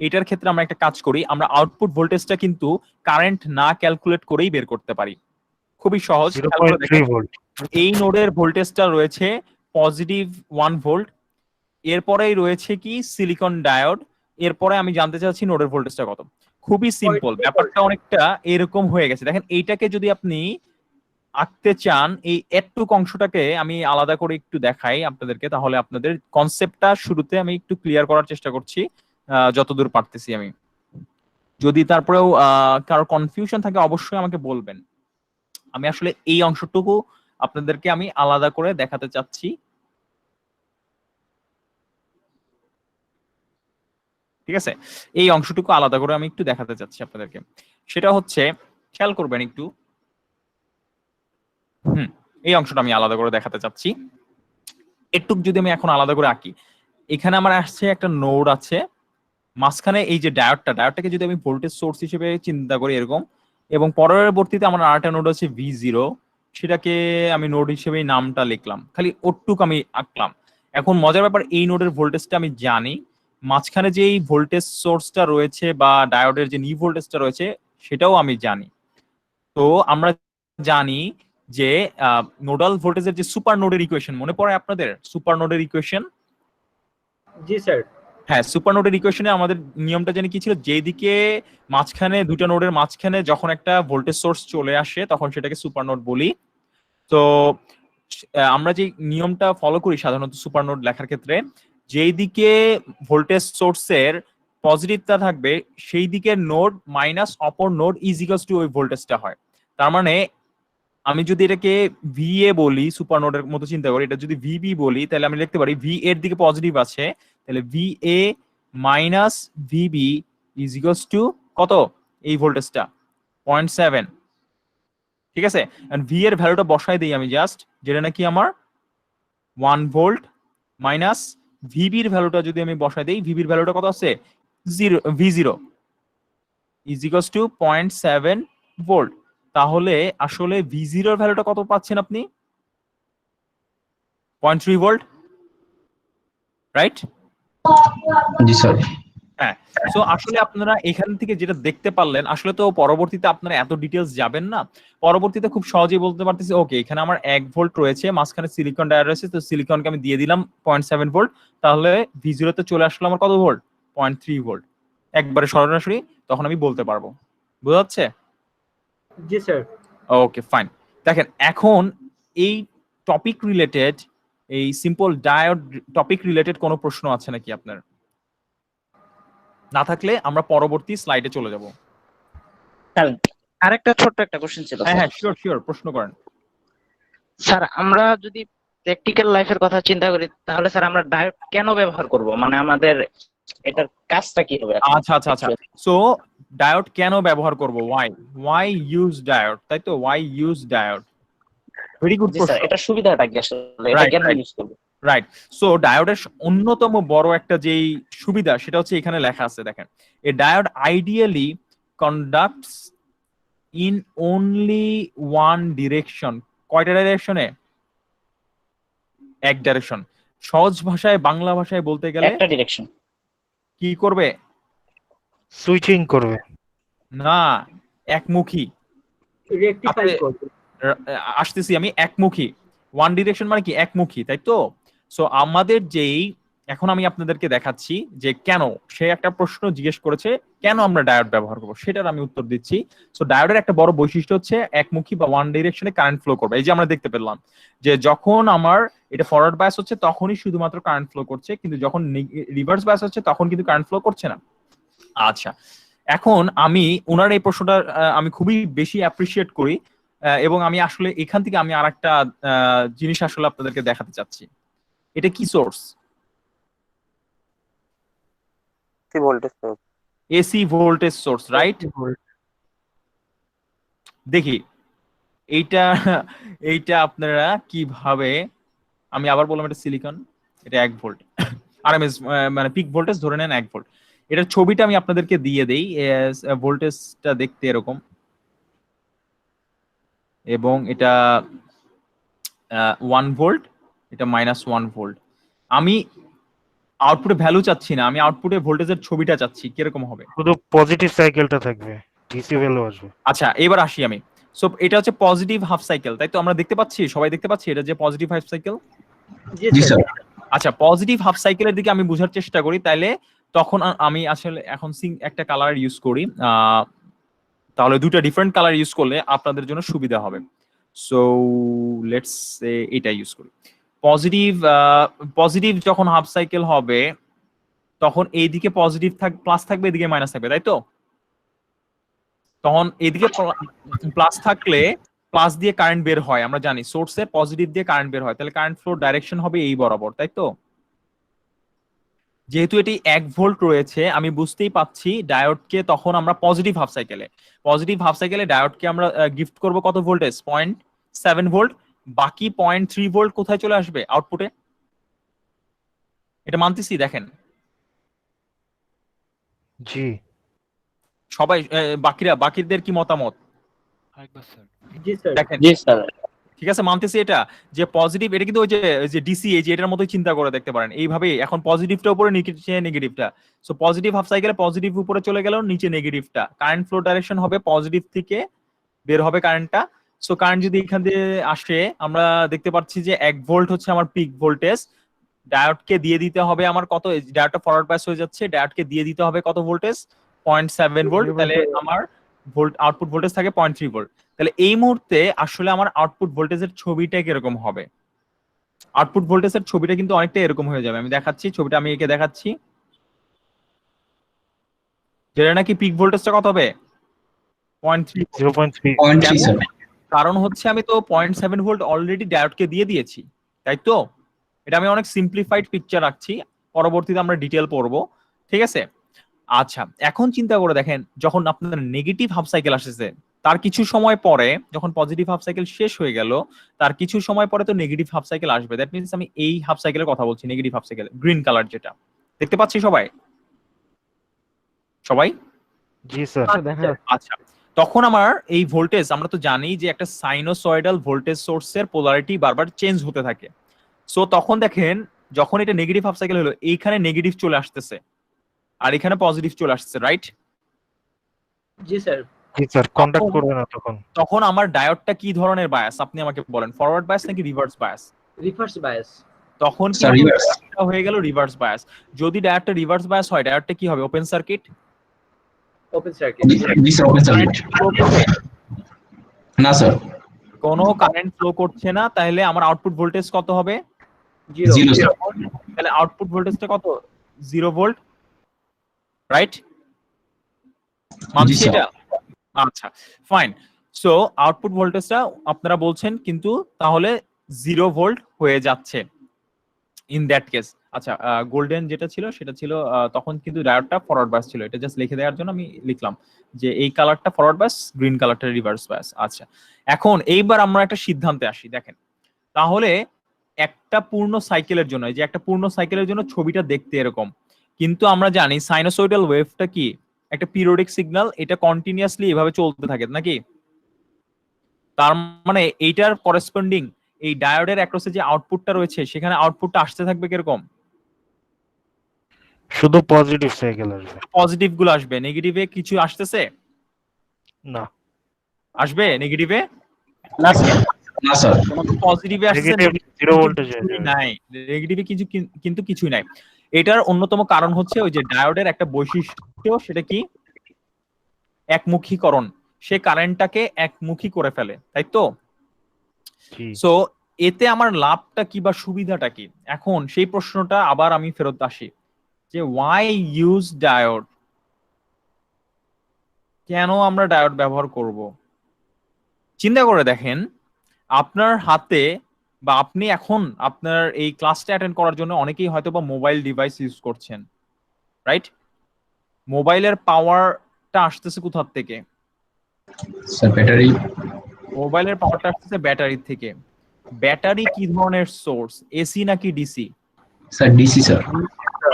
এটার ক্ষেত্রে আমরা একটা কাজ করি, আমরা আউটপুট ভোল্টেজটা কিন্তু কারেন্ট না ক্যালকুলেট করেই বের করতে পারি, খুবই সহজ। 0.3 ভোল্ট, এই নোডের ভোল্টেজটা রয়েছে পজিটিভ 1 ভোল্ট, এরপরেই রয়েছে কি সিলিকন ডায়োড, এরপরে আমি জানতে চাচ্ছি নোডের ভোল্টেজটা কত। খুবই সিম্পল, ব্যাপারটা অনেকটা এরকম হয়ে গেছে। দেখেন এইটাকে যদি আপনি আঁকতে চান, এই এটুক অংশটাকে আমি আলাদা করে একটু দেখাই আপনাদেরকে, তাহলে আপনাদের কনসেপ্টটা শুরুতে আমি একটু ক্লিয়ার করার চেষ্টা করছি যতদূর পারতেছি আমি। যদি তারপরেও কারো কনফিউশন থাকে অবশ্যই আমাকে বলবেন। আমি আসলে এই অংশটুকু আপনাদেরকে আমি আলাদা করে দেখাতে চাচ্ছি, ঠিক আছে? এই অংশটুকু আলাদা করে আমি একটু দেখাতে চাচ্ছি আপনাদেরকে, সেটা হচ্ছে খেয়াল করবেন একটু, এই অংশটা আমি আলাদা করে দেখাতে চাচ্ছি। একটু যদি আমি এখন আলাদা করে আঁকি, এখানে আমার আসছে একটা নোড আছে, মাঝখানে এই যে ডায়োডটাকে যদি আমি ভোল্টেজ সোর্স হিসেবে চিন্তা করি এরকম, এবং পরবর্তীতে আমার আরেকটা নোড আছে V0, সেটাকে আমি নোড হিসেবে নামটা লিখলাম, খালি ওটুক আমি আঁকলাম। এখন মজার ব্যাপার, এই নোডের ভোল্টেজটা আমি জানি, মাঝখানে যে এই ভোল্টেজ সোর্সটা রয়েছে বা ডায়োডের যে নিউ ভোল্টেজটা রয়েছে সেটাও আমি জানি। তো আমরা জানি যে নোডাল ভোল্টেজের যে সুপার নোডের ইকুয়েশন মনে পড়ে আপনাদের? সুপার নোডের ইকুয়েশন, জি স্যার। হ্যাঁ, সুপার নোডের ইকুয়েশনে আমাদের নিয়মটা জানি কি ছিল, যেদিকে মাঝখানে দুটো নোডের মাঝখানে যখন একটা ভোল্টেজ সোর্স চলে আসে তখন সেটাকে সুপার নোড বলি। তো আমরা যে নিয়মটা ফলো করি সাধারণত সুপার নোড লেখার ক্ষেত্রে, যেই দিকে ভোল্টেজ সোর্সের পজিটিভটা থাকবে সেই দিকের নোড মাইনাস অপর নোড ইজ ইকুয়ালস টু ওই ভোল্টেজটা হয়। তার মানে আমি যদি এটাকে VA বলি, সুপার নোডের মতো চিন্তা করি, এটা যদি VB বলি তাহলে আমি লিখতে পারি VA এর দিকে পজিটিভ আছে, তাহলে VA minus VB is equals to কত? এই ভোল্টেজটা 0.7, ঠিক আছে। এন্ড V এর ভ্যালুটা বসাই দেই আমি জাস্ট, যেটা নাকি আমার 1 ভোল্ট, মাইনাস VB এর ভ্যালুটা যদি আমি বসাই দেই, VB এর ভ্যালুটা কত আছে? V0 is equals two 0.7 volt. তাহলে আসলে V0 এর ভ্যালুটা কত পাচ্ছেন আপনি? 0.3 ভোল্ট, রাইট? জি স্যার। হ্যাঁ। সো আসলে আপনারা এখান থেকে যেটা দেখতে পারলেন, আসলে তো পরবর্তীতে আপনারা এত ডিটেলস যাবেন না, পরবর্তীতে খুব সহজেই বলতে পারতেছি ওকে এখানে আমার 1 ভোল্ট রয়েছে, মাঝখানে সিলিকন ডায়োড রয়েছে, তো সিলিকনকে আমি দিয়ে দিলাম 0.7 ভোল্ট, তাহলে V0 তে চলে আসলো আমার কত ভোল্ট? 0.3 ভোল্ট, একবারে সরাসরি তখন আমি বলতে পারবো। বোঝা যাচ্ছে? জি স্যার। Okay fine. দেখেন এখন এই টপিক রিলেটেড, এই সিম্পল ডায়োড টপিক রিলেটেড কোনো প্রশ্ন আছে নাকি আপনার? না থাকলে আমরা পরবর্তী স্লাইডে চলে যাব। স্যার আরেকটা ছোট্ট একটা কোশ্চেন ছিল। হ্যাঁ হ্যাঁ, শিওর প্রশ্ন করেন। স্যার আমরা যদি প্র্যাকটিক্যাল লাইফের কথা চিন্তা করি তাহলে স্যার আমরা ডায়োড কেন ব্যবহার করব, মানে আমাদের এটার কাজটা কি হবে? আচ্ছা। সো ডায়োড কেন ব্যবহার করব? ওয়াই ইউজ ডায়োড, তাই তো? Why use diode, very good প্রশ্ন। এটা সুবিধাটা কি আসলে, এটা কেন ইউজ করব? রাইট। সো ডায়োডের অন্যতম বড় একটা যেই সুবিধা সেটা হচ্ছে এখানে লেখা আছে, দেখেন, a diode ideally conducts in only one direction. কয়টা ডাইরেকশনে? এক ডাইরেকশন। সহজ ভাষায়, বাংলা ভাষায় বলতে গেলে একটা ডিরেকশন। কি করবে? সুইচিং করবে না, একমুখী। রেকটিফাই করবে। আসতেছি আমি, একমুখী। ওয়ান ডিরেকশন মানে কি? একমুখী, তাই তো? সো আমাদের যেই, এখন আমি আপনাদেরকে দেখাচ্ছি যে কেন, সে একটা প্রশ্ন জিজ্ঞেস করেছে কেন আমরা ডায়োড ব্যবহার করবো, সেটার আমি উত্তর দিচ্ছি। সো ডায়োডের একটা বড় বৈশিষ্ট্য হচ্ছে একমুখী বা ওয়ান ডিরেকশনে কারেন্ট ফ্লো করবে। এই যে আমরা দেখতে পেলাম যে যখন আমার এটা ফরওয়ার্ড বায়াস হচ্ছে তখনই শুধুমাত্র কারেন্ট ফ্লো করছে, কিন্তু যখন রিভার্স বায়াস হচ্ছে তখন কিন্তু কারেন্ট ফ্লো করছে না। আচ্ছা, এখন আমি ওনার এই প্রশ্নটা আমি খুবই বেশি অ্যাপ্রিসিয়েট করি, এবং আমি আসলে এখান থেকে আমি আরেকটা জিনিস আসলে আপনাদেরকে দেখাতে চাচ্ছি। এটা কি source? AC voltage source, right? দেখি এইটা আপনারা কিভাবে, আমি আবার বললাম এটা সিলিকন, এটা 1 ভোল্ট আরএমএস, মানে পিক ভোল্টেজ ধরে নেন 1 ভোল্ট। এটার ছবিটা আমি আপনাদেরকে দিয়ে দেই, ভোল্টেজটা দেখতে এরকম, এবং এটা 1 ভোল্ট, এটা -1 ভোল্ট। আমি আউটপুটে ভ্যালু চাচ্ছি না, আমি আউটপুটে ভোল্টেজের ছবিটা চাচ্ছি, কিরকম হবে? শুধু পজিটিভ সাইকেলটা থাকবে, ডিসি ভ্যালু আসবে। আচ্ছা, এবার আসি আমি। সো এটা হচ্ছে পজিটিভ হাফ সাইকেল, তাই তো? আমরা দেখতে পাচ্ছি, সবাই দেখতে পাচ্ছি এটা যে পজিটিভ হাফ সাইকেল। জি স্যার। আচ্ছা, পজিটিভ হাফ সাইকেলের দিকে আমি বোঝার চেষ্টা করি, তাইলে তখন আমি আসলে এখন একটা কালার ইউজ করি, তাহলে দুটো ডিফারেন্ট কালার ইউজ করলে আপনাদের জন্য সুবিধা হবে। সো লেটস সে এটা ইউজ করি। পজিটিভ যখন হাফ সাইকেল হবে তখন এইদিকে পজিটিভ প্লাস থাকবে, এদিকে মাইনাস থাকবে, তাই তো? তখন এদিকে প্লাস থাকলে প্লাস দিয়ে কারেন্ট বের হয়, আমরা জানি সোর্সের পজিটিভ দিয়ে কারেন্ট বের হয়, তাহলে কারেন্ট ফ্লো ডাইরেকশন হবে এই বরাবর, তাই তো? যেহেতু এটি 1 ভোল্ট রয়েছে, আমি বুঝতেই পাচ্ছি ডায়োডকে তখন আমরা পজিটিভ হাফ সাইকেলে ডায়োডকে আমরা গিফট করব কত ভোল্টেজ? 0.7 ভোল্ট। বাকি 0.3 ভোল্ট কোথায় চলে আসবে? আউটপুটে। এটা মানতেছি, দেখেন জি সবাই বাকিদের কি মতামত জি স্যার। দেখেন, জি স্যার। ঠিক আছে মানতেছি এটা যে পজিটিভ, এটা কিন্তু ওই যে ডিসি এই যে এটার মতোই চিন্তা করে দেখতে পারেন এইভাবে। এখন পজিটিভটা উপরে নিচে নেগেটিভটা, সো পজিটিভ হাফ সাইকেলে পজিটিভ উপরে চলে গেল, নিচে নেগেটিভটা, কারেন্ট ফ্লো ডাইরেকশন হবে পজিটিভ থেকে বের হবে কারেন্টটা। সো কারেন্ট যদি এখান দিয়ে আসে, আমরা দেখতে পাচ্ছি যে 1 ভোল্ট হচ্ছে আমার পিক ভোল্টেজ, ডায়োডকে দিয়ে দিতে হবে আমার কত, ডায়োডটা ফরওয়ার্ড পাস হয়ে যাচ্ছে, ডায়োডকে দিয়ে দিতে হবে কত ভোল্টেজ, 0.7 ভোল্ট, তাহলে আমার আউটপুট ভোল্টেজ থাকে 0.3 ভোল্ট। তাহলে এই মুহূর্তে আসলে আমার আউটপুট ভোল্টেজের ছবিটা কিরকম হবে? আউটপুট ভোল্টেজের ছবিটা কিন্তু অনেকটা এরকম হয়ে যাবে। আমি দেখাচ্ছি ছবিটা, আমি একে দেখাচ্ছি, যেটা নাকি পিক ভোল্টেজটা কত হবে 0.3। 0.3 0.3 স্যার। কারণ হচ্ছে আমি তো 0.7 ভোল্ট অলরেডি ডায়োডকে দিয়ে দিয়েছি, তাই তো? এটা আমি অনেক সিম্পলিফাইড পিকচার রাখছি, পরবর্তীতে আমরা ডিটেল পড়বো, ঠিক আছে? আচ্ছা, এখন চিন্তা করে দেখেন, যখন আপনার নেগেটিভ হাফ সাইকেল আসছে, তার কিছু সময় পরে যখন পজিটিভ হাফ সাইকেল শেষ হয়ে গেল, তার কিছু সময় পরে তো নেগেটিভ হাফ সাইকেল আসবে। দ্যাট মিনস আমি এই হাফ সাইকেলের কথা বলছি, negative half cycle, green colour যেটা দেখতে পাচ্ছি সবাই সবাই জি স্যার। আচ্ছা, তখন আমার এই ভোল্টেজ, আমরা তো জানি যে একটা সাইনোসয়েডাল ভোল্টেজ সোর্সের পোলারিটি বারবার চেঞ্জ হতে থাকে। সো তখন দেখেন, যখন এটা নেগেটিভ হাফ সাইকেল হলো, এইখানে নেগেটিভ চলে আসতেছে আর এখানে পজিটিভ চলে আসছে, রাইট? জি স্যার। জি স্যার, কন্টাক্ট করবে না তখন। তখন আমার ডায়োডটা কি ধরনের বায়াস আপনি আমাকে বলেন, ফরওয়ার্ড বায়াস নাকি রিভার্স বায়াস? Reverse bias. তখন কি স্যার, reverse। হয়ে গেল রিভার্স বায়াস। যদি ডায়োডটা রিভার্স বায়াস হয়, ডায়োডটা কি হবে? Open circuit. Open circuit. জি স্যার, ওপেন সার্কিট। না স্যার, কোনো কারেন্ট ফ্লো করছে না, তাহলে আমার আউটপুট ভোল্টেজ কত হবে? 0 স্যার। তাহলে আউটপুট ভোল্টেজটা কত? 0 ভোল্ট, রাইট? মানছি স্যার। এটা? আচ্ছা, ফাইন। সো আউটপুট ভোল্টেজটা আপনারা বলছেন কিন্তু তাহলে 0 ভোল্ট হয়ে যাচ্ছে ইন দ্যাট কেস। আচ্ছা, গোল্ডেন যেটা ছিল সেটা ছিল তখন কিন্তু ডায়োডটা ফরওয়ার্ড বায়াস ছিল, এটা জাস্ট লিখে দেওয়ার জন্য আমি লিখলাম যে এই কালারটা ফরওয়ার্ড বায়াস, গ্রিন কালারটা রিভার্স বায়াস। আচ্ছা, এখন এইবার আমরা একটা সিদ্ধান্তে আসি। দেখেন, তাহলে একটা পূর্ণ সাইকেলের জন্য, এই যে একটা পূর্ণ সাইকেলের জন্য ছবিটা দেখতে এরকম, কিন্তু আমরা জানি সাইনোসয়েডাল ওয়েভটা কি একটা পিরিয়ডিক সিগন্যাল, এটা কন্টিনিউয়াসলি এভাবে চলতে থাকে নাকি? তার মানে এইটার করেসপন্ডিং এই ডায়োডের অ্যাক্রসে যে আউটপুটটা রয়েছে, সেখানে আউটপুটটা আসতে থাকবে কিরকম? শুধু পজিটিভ সাইকেল আসবে। পজিটিভ গুলো আসবে, নেগেটিভে কিছু আসতেছে? না, আসবে নেগেটিভে? না স্যার। না স্যার। পজিটিভে আসছে, নেগেটিভ 0 ভোল্টেজ নাই নেগেটিভে কিছু, কিন্তু কিছুই নাই। এটার অন্যতম কারণ হচ্ছে ওই যে ডায়োডের একটা বৈশিষ্ট্য, সেটা কি? একমুখীকরণ। সে কারেন্টটাকে একমুখী করে ফেলে, তাই তো? জি সো এতে আমার লাভটা কি বা সুবিধাটা কি? এখন সেই প্রশ্নটা আবার আমি ফেরত আসি যে ওয়াই ইউজ ডায়োড, কেন আমরা ডায়োড ব্যবহার করব? চিন্তা করে দেখেন, আপনার হাতে বা আপনি এখন আপনার এই ক্লাসটা অ্যাটেন্ড করার জন্য অনেকেই হয়তো বা মোবাইল ডিভাইস ইউজ করছেন, রাইট? মোবাইলের পাওয়ারটা আসতেছে কোথা থেকে? Sir, battery. মোবাইলের পাওয়ারটা আসতেছে ব্যাটারি থেকে। ব্যাটারি কি ধরনের সোর্স, এসি নাকি DC? Sir, DC sir.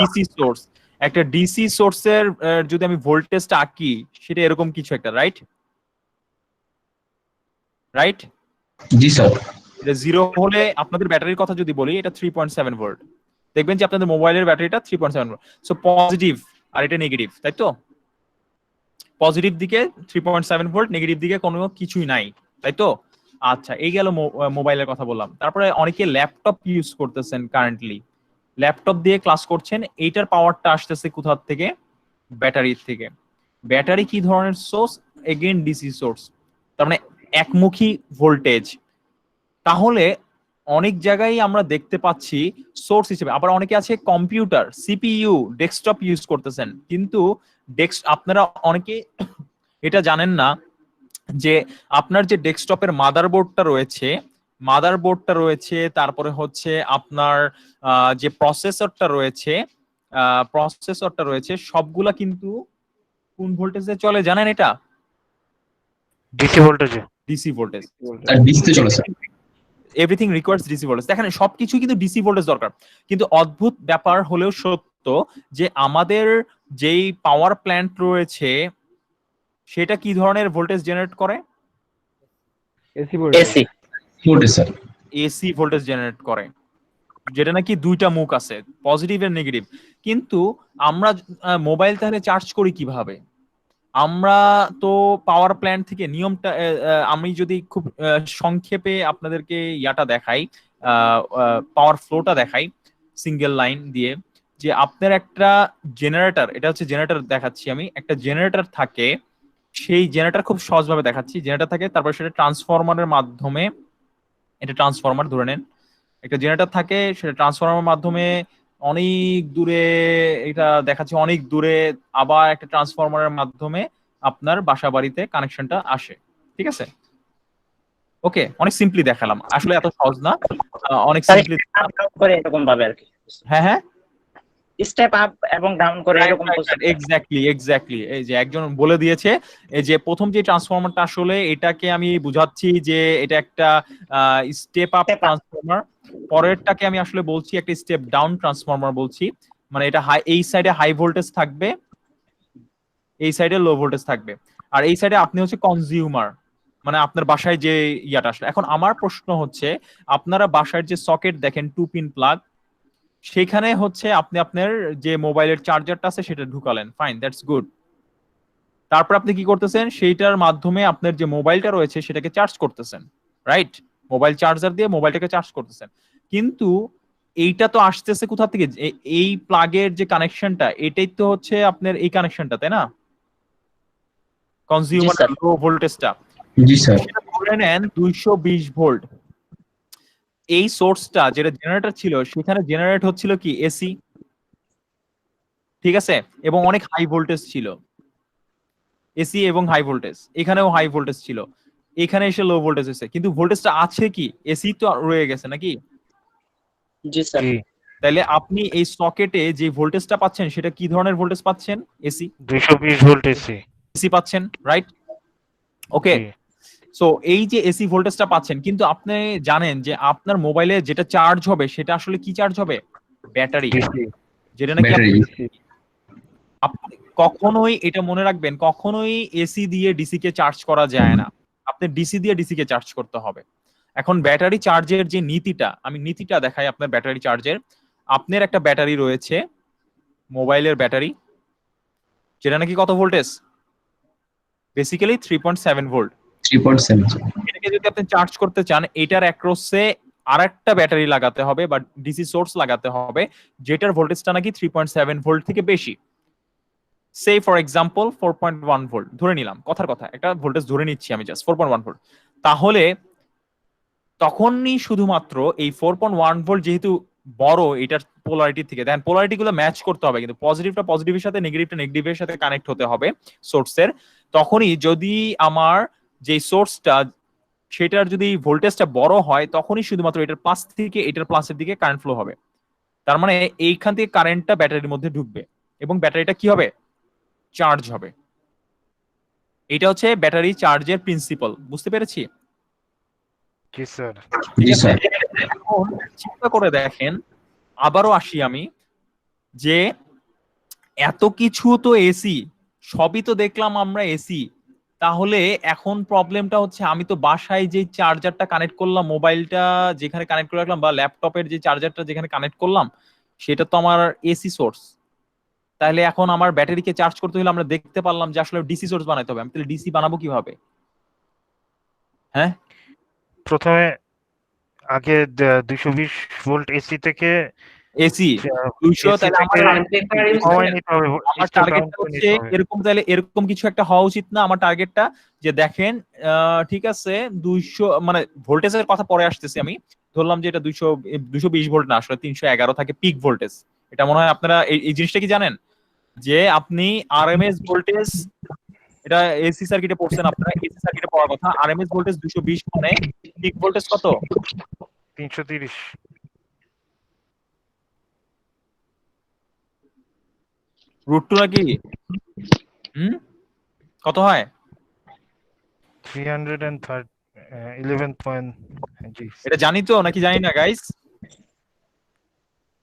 DC source. একটা ডিসি সোর্সের যদি আমি ভোল্টেজটা আঁকি, সেটা এরকম কিছু একটা, রাইট? রাইট? জি স্যার। এটা 0 হলে আপনাদের ব্যাটারির কথা যদি বলি, এটা 3.7 ভোল্ট। দেখবেন যে আপনাদের মোবাইলের ব্যাটারিটা 3.7 ভোল্ট। সো পজিটিভ আর এটা নেগেটিভ, তাই তো? পজিটিভ দিকে 3.7 ভোল্ট, নেগেটিভ দিকে কোনো কিছুই নাই, তাই তো? আচ্ছা, এই গেল মোবাইলের কথা বললাম। তারপরে অনেকে ল্যাপটপ ইউজ করতেছেন কারেন্টলি, ল্যাপটপ দিয়ে ক্লাস করছেন, এইটার পাওয়ারটা আসতেছে কোথা থেকে? ব্যাটারির থেকে। ব্যাটারি কি ধরনের সোর্স? এগেইন ডিসি সোর্স, তার মানে একমুখী ভোল্টেজ। তাহলে অনেক জায়গায় আমরা দেখতে পাচ্ছি সোর্স হিসেবে। আবার অনেকে আছে কম্পিউটার, সিপিইউ, ডেস্কটপ ইউজ করতেছেন, কিন্তু আপনারা অনেকে এটা জানেন না যে আপনার যে ডেস্কটপের মাদারবোর্ডটা রয়েছে, তারপরে হচ্ছে আপনার যে প্রসেসরটা রয়েছে, সবগুলা কিন্তু কোন ভোল্টেজে চলে জানেন? এটা ডিসি ভোল্টেজে। DC voltage. আর ডিসিতে চলে sir. Everything requires DC voltage. দেখেন সবকিছু কিন্তু ডিসি ভোল্টেজ দরকার, কিন্তু অদ্ভুত ব্যাপার হলেও সত্য যে আমাদের যেই পাওয়ার প্ল্যান্ট রয়েছে সেটা কি ধরনের ভোল্টেজ জেনারেট করে? AC voltage sir. AC voltage generate করে, যেটা নাকি দুইটা মুখ আছে, পজিটিভ এর নেগেটিভ। কিন্তু আমরা মোবাইল তাহলে চার্জ করি কিভাবে? আমরা তো পাওয়ার প্ল্যান্ট থেকে নিয়মটা আমি যদি খুব সংক্ষেপে আপনাদেরকে ইয়াটা দেখাই, পাওয়ার ফ্লোটা দেখাই সিঙ্গেল লাইন দিয়ে, যে আপনার একটা জেনারেটর, এটা হচ্ছে জেনারেটর দেখাচ্ছি আমি, একটা জেনারেটর থাকে, সেই জেনারেটর খুব সহজভাবে দেখাচ্ছি, জেনারেটর থাকে, তারপর সেটা ট্রান্সফরমারের মাধ্যমে, এটা ট্রান্সফরমার ধরে নেন, একটা জেনারেটর থাকে, সেটা ট্রান্সফরমারের মাধ্যমে অনেক দূরে, এটা দেখাচ্ছে অনেক দূরে, আবার একটা ট্রান্সফরমারের মাধ্যমে আপনার বাসা বাড়িতে কানেকশনটা আসে। ঠিক আছে, ওকে, অনেক সিম্পলি দেখালাম, আসলে এত সহজ না, অনেক সিম্পলি করে এরকম ভাবে আর কি। হ্যাঁ হ্যাঁ, স্টেপ আপ এবং ডাউন করে এরকম এক্স্যাক্টলি এই যে একজন বলে দিয়েছে, এই যে প্রথম যে ট্রান্সফরমারটা আসলে এটাকে আমি বুঝাচ্ছি যে এটা একটা স্টেপ আপ ট্রান্সফরমার, পরেরটাকে আমি আসলে বলছি একটা স্টেপ ডাউন ট্রান্সফরমার বলছি। মানে এটা হাই, এই সাইডে হাই ভোল্টেজ থাকবে, এই সাইডে লো ভোল্টেজ থাকবে, আর এই সাইডে আপনি হচ্ছে কনজিউমার, মানে আপনার বাসায় যে ইয়াটা আসলে। এখন আমার প্রশ্ন হচ্ছে, আপনারা বাসার যে সকেট দেখেন 2 পিন প্লাগ, সেখানে হচ্ছে আপনি আপনার যে মোবাইলের চার্জারটা আছে সেটা ঢুকালেন, ফাইন, দ্যাটস গুড। তারপর আপনি কি করতেছেন, সেইটার মাধ্যমে আপনার যে মোবাইলটা রয়েছে সেটাকে চার্জ করতেছেন, রাইট? মোবাইল চার্জার দিয়ে মোবাইলটাকে চার্জ করতেছেন, কিন্তু এইটা তো আসতেছে কোথা থেকে? এই প্লাগের যে কানেকশনটা, এটাই তো হচ্ছে আপনার এই কানেকশনটা, তাই না? কনজিউমার লো ভোল্টেজটা, জি স্যার। সেটা ধরে নেন 220 ভোল্ট। এই সোর্সটা যেটা জেনারেটর ছিল, সেখানে জেনারেট হচ্ছিল কি এসি, ঠিক আছে, এবং অনেক হাই ভোল্টেজ ছিল, এসি এবং হাই ভোল্টেজ, এখানেও হাই ভোল্টেজ ছিল, এখানে এসে লো ভোল্টেজ হয়েছে, কিন্তু ভোল্টেজটা আছে কি? এসি তো রয়ে গেছে নাকি? জি স্যার। তাহলে আপনি এই সকেটে যে ভোল্টেজটা পাচ্ছেন সেটা কি ধরনের ভোল্টেজ পাচ্ছেন? এসি, 220 ভোল্ট এসি পাচ্ছেন, রাইট? ওকে, সো এই যে এসি ভোল্টেজটা পাচ্ছেন, কিন্তু আপনি জানেন যে আপনার মোবাইলে যেটা চার্জ হবে সেটা আসলে কি চার্জ হবে? ব্যাটারি, যেটা নাকি আপনি কখনোই এটা মনে রাখবেন, কখনোই এসি দিয়ে ডিসি কে চার্জ করা যায় না, আপনি ডিসি দিয়ে ডিসি কে চার্জ করতে হবে। এখন ব্যাটারি চার্জের যে নীতিটা, আমি নীতিটা দেখাই আপনার ব্যাটারি চার্জের। আপনার একটা ব্যাটারি রয়েছে, মোবাইলের ব্যাটারি, যেটা নাকি কত ভোল্টেজ? Basically 3.7 volt. 3.7 এটাকে যদি আপনি চার্জ করতে চান, এটার অ্যাক্রসে আরেকটা ব্যাটারি লাগাতে হবে বা ডিসি সোর্স লাগাতে হবে, যেটার ভোল্টেজটা নাকি 3.7 ভোল্ট থেকে বেশি। সে ফর এক্সাম্পল 4.1 ভোল্ট ধরে নিলাম, কথার কথা একটা ভোল্টেজ ধরে নিচ্ছি আমি, জাস্ট 4.1 ভোল্ট। তাহলে তখনই শুধুমাত্র এই 4.1 ভোল্ট যেহেতু বড় এটার পোলারিটি থেকে, দেখেন পোলারিটি গুলো ম্যাচ করতে হবে, কিন্তু পজিটিভটা পজিটিভের সাথে, নেগেটিভটা নেগেটিভের সাথে কানেক্ট হতে হবে সোর্সের। তখনই যদি আমার যে সোর্সটা সেটার যদি ভোল্টেজটা বড় হয়, তখনই শুধুমাত্র এটার প্লাস থেকে এটার প্লাসের দিকে কারেন্ট ফ্লো হবে। তার মানে এইখান থেকে কারেন্টটা ব্যাটারির মধ্যে ঢুকবে এবং ব্যাটারিটা কি হবে? চার্জ হবে। এটা হচ্ছে ব্যাটারি চার্জের প্রিন্সিপাল, বুঝতে পেরেছি? জি স্যার। জি স্যার। এখন চিন্তা করে দেখেন, আবারও আসি আমি, যে এত কিছু তো এসি, সবই তো দেখলাম আমরা এসি, তাহলে এখন প্রবলেমটা হচ্ছে আমি তো বাসায় যে চার্জারটা কানেক্ট করলাম, মোবাইলটা যেখানে কানেক্ট করে রাখলাম, বা ল্যাপটপের যে চার্জারটা যেখানে কানেক্ট করলাম, সেটা তো আমার এসি সোর্স। তাহলে এখন আমার ব্যাটারিকে চার্জ করতে হলে আমরা দেখতে পারলাম যে আসলে ডিসি সোর্স বানাইতে হবে। আমি তাহলে ডিসি বানাবো কিভাবে? হ্যাঁ, প্রথমে আগে 220 ভোল্ট এসি থেকে এসি 200, তাহলে আমার টার্গেটটা হচ্ছে এরকম, তাহলে এরকম কিছু একটা হওয়া উচিত না আমার টার্গেটটা? যে দেখেন, ঠিক আছে 200, মানে ভোল্টেজের কথা পরে আসতেছি, আমি ধরলাম যে এটা 220 ভোল্ট না, আসলে 311 থাকে পিক ভোল্টেজ। এটা মনে হয় আপনারা এই জিনিসটা কি জানেন, যে আপনি আরএমএস ভোল্টেজ, এটা এসি সার্কিটে পড়ছেন আপনারা, এসি সার্কিটে পড়ার কথা, আরএমএস ভোল্টেজ 220, মানে পিক ভোল্টেজ কত? 330। √2 নাকি? কত হয়? 311. জি এটা জানি তো নাকি জানি না গাইস?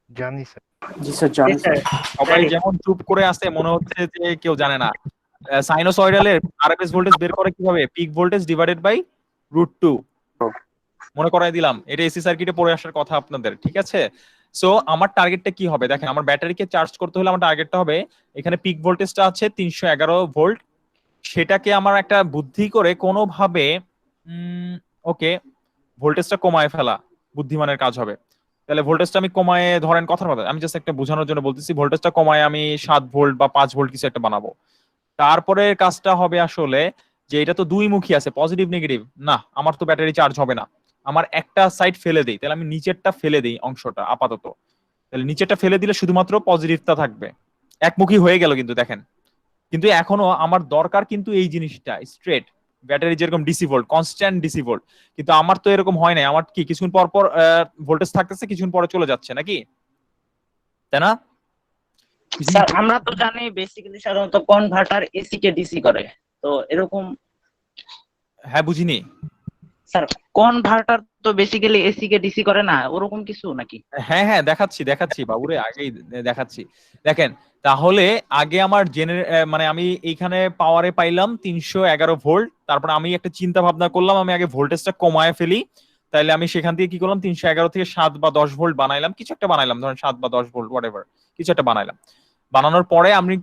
জানি স্যার। জি স্যার জানি স্যার। সবাই যেমন চুপ করে আছে মনে হচ্ছে যে কেউ জানে না। সাইনোসয়েডালের আরএমএস ভোল্টেজ বের করে কিভাবে? Peak voltage divided by √2। মনে করাই দিলাম, এটা এসি সার্কিটে পড়ে আসার কথা আপনাদের, ঠিক আছে? সো আমার টার্গেটটা কি হবে দেখেন, আমার ব্যাটারিকে চার্জ করতে হলে আমার টার্গেটটা হবে, এখানে পিক ভোল্টেজটা আছে 311 ভোল্ট, সেটাকে আমার একটা বুদ্ধি করে কোনোভাবে ওকে ভোল্টেজটা কমায় ফেলা বুদ্ধিমানের কাজ হবে। তাহলে ভোল্টেজটা আমি কমায়, ধরেন কথার কথা আমি জাস্ট একটা বোঝানোর জন্য বলতেছি, ভোল্টেজটা কমায় আমি 7 ভোল্ট বা 5 ভোল্ট কিছু একটা বানাবো। তারপরে কাজটা হবে আসলে যে এটা তো দুই মুখী আছে, পজিটিভ নেগেটিভ না, আমার তো ব্যাটারি চার্জ হবে না, আমার একটা সাইড ফেলে দেই, তাহলে আমি নিচেরটা ফেলে দেই অংশটা আপাতত, তাহলে নিচেরটা ফেলে দিলে শুধুমাত্র পজিটিভটা থাকবে, একমুখী হয়ে গেল। কিন্তু দেখেন, কিন্তু এখনো আমার দরকার কিন্তু এই জিনিসটা স্ট্রেট ব্যাটারি, যেরকম DC volt, constant DC volt, কিন্তু আমার তো এরকম হয় না, আমার কি কিছুক্ষণ পর পর ভোল্টেজ থাকতেছে, কিছুক্ষণ পরে চলে যাচ্ছে নাকি, তাই না? স্যার আমরা তো জানি বেসিক্যালি সাধারণত কনভার্টার এসি কে ডিসি করে, তো এরকম। হ্যাঁ বুঝিনি স্যার কনভার্টার তো বেসিক্যালি এসি কে ডিসি করে না, ওরকম কিছু নাকি? হ্যাঁ হ্যাঁ দেখাচ্ছি বাবুরে, আগেই দেখাচ্ছি। দেখেন তাহলে আগে আমার মানে আমি এইখানে পাওয়ারে পাইলাম 311 ভোল্ট, তারপর আমি একটা চিন্তা ভাবনা করলাম আমি আগে ভোল্টেজটা কমায় ফেলি, তাইলে আমি সেখান থেকে কি করলাম 311 থেকে 7 বা 10 ভোল্ট বানাইলাম, কিছু একটা বানাইলাম, ধরেন 7 বা 10 ভোল্ট হোয়াটএভার কিছু একটা বানাইলাম। বানানোর পরে আমি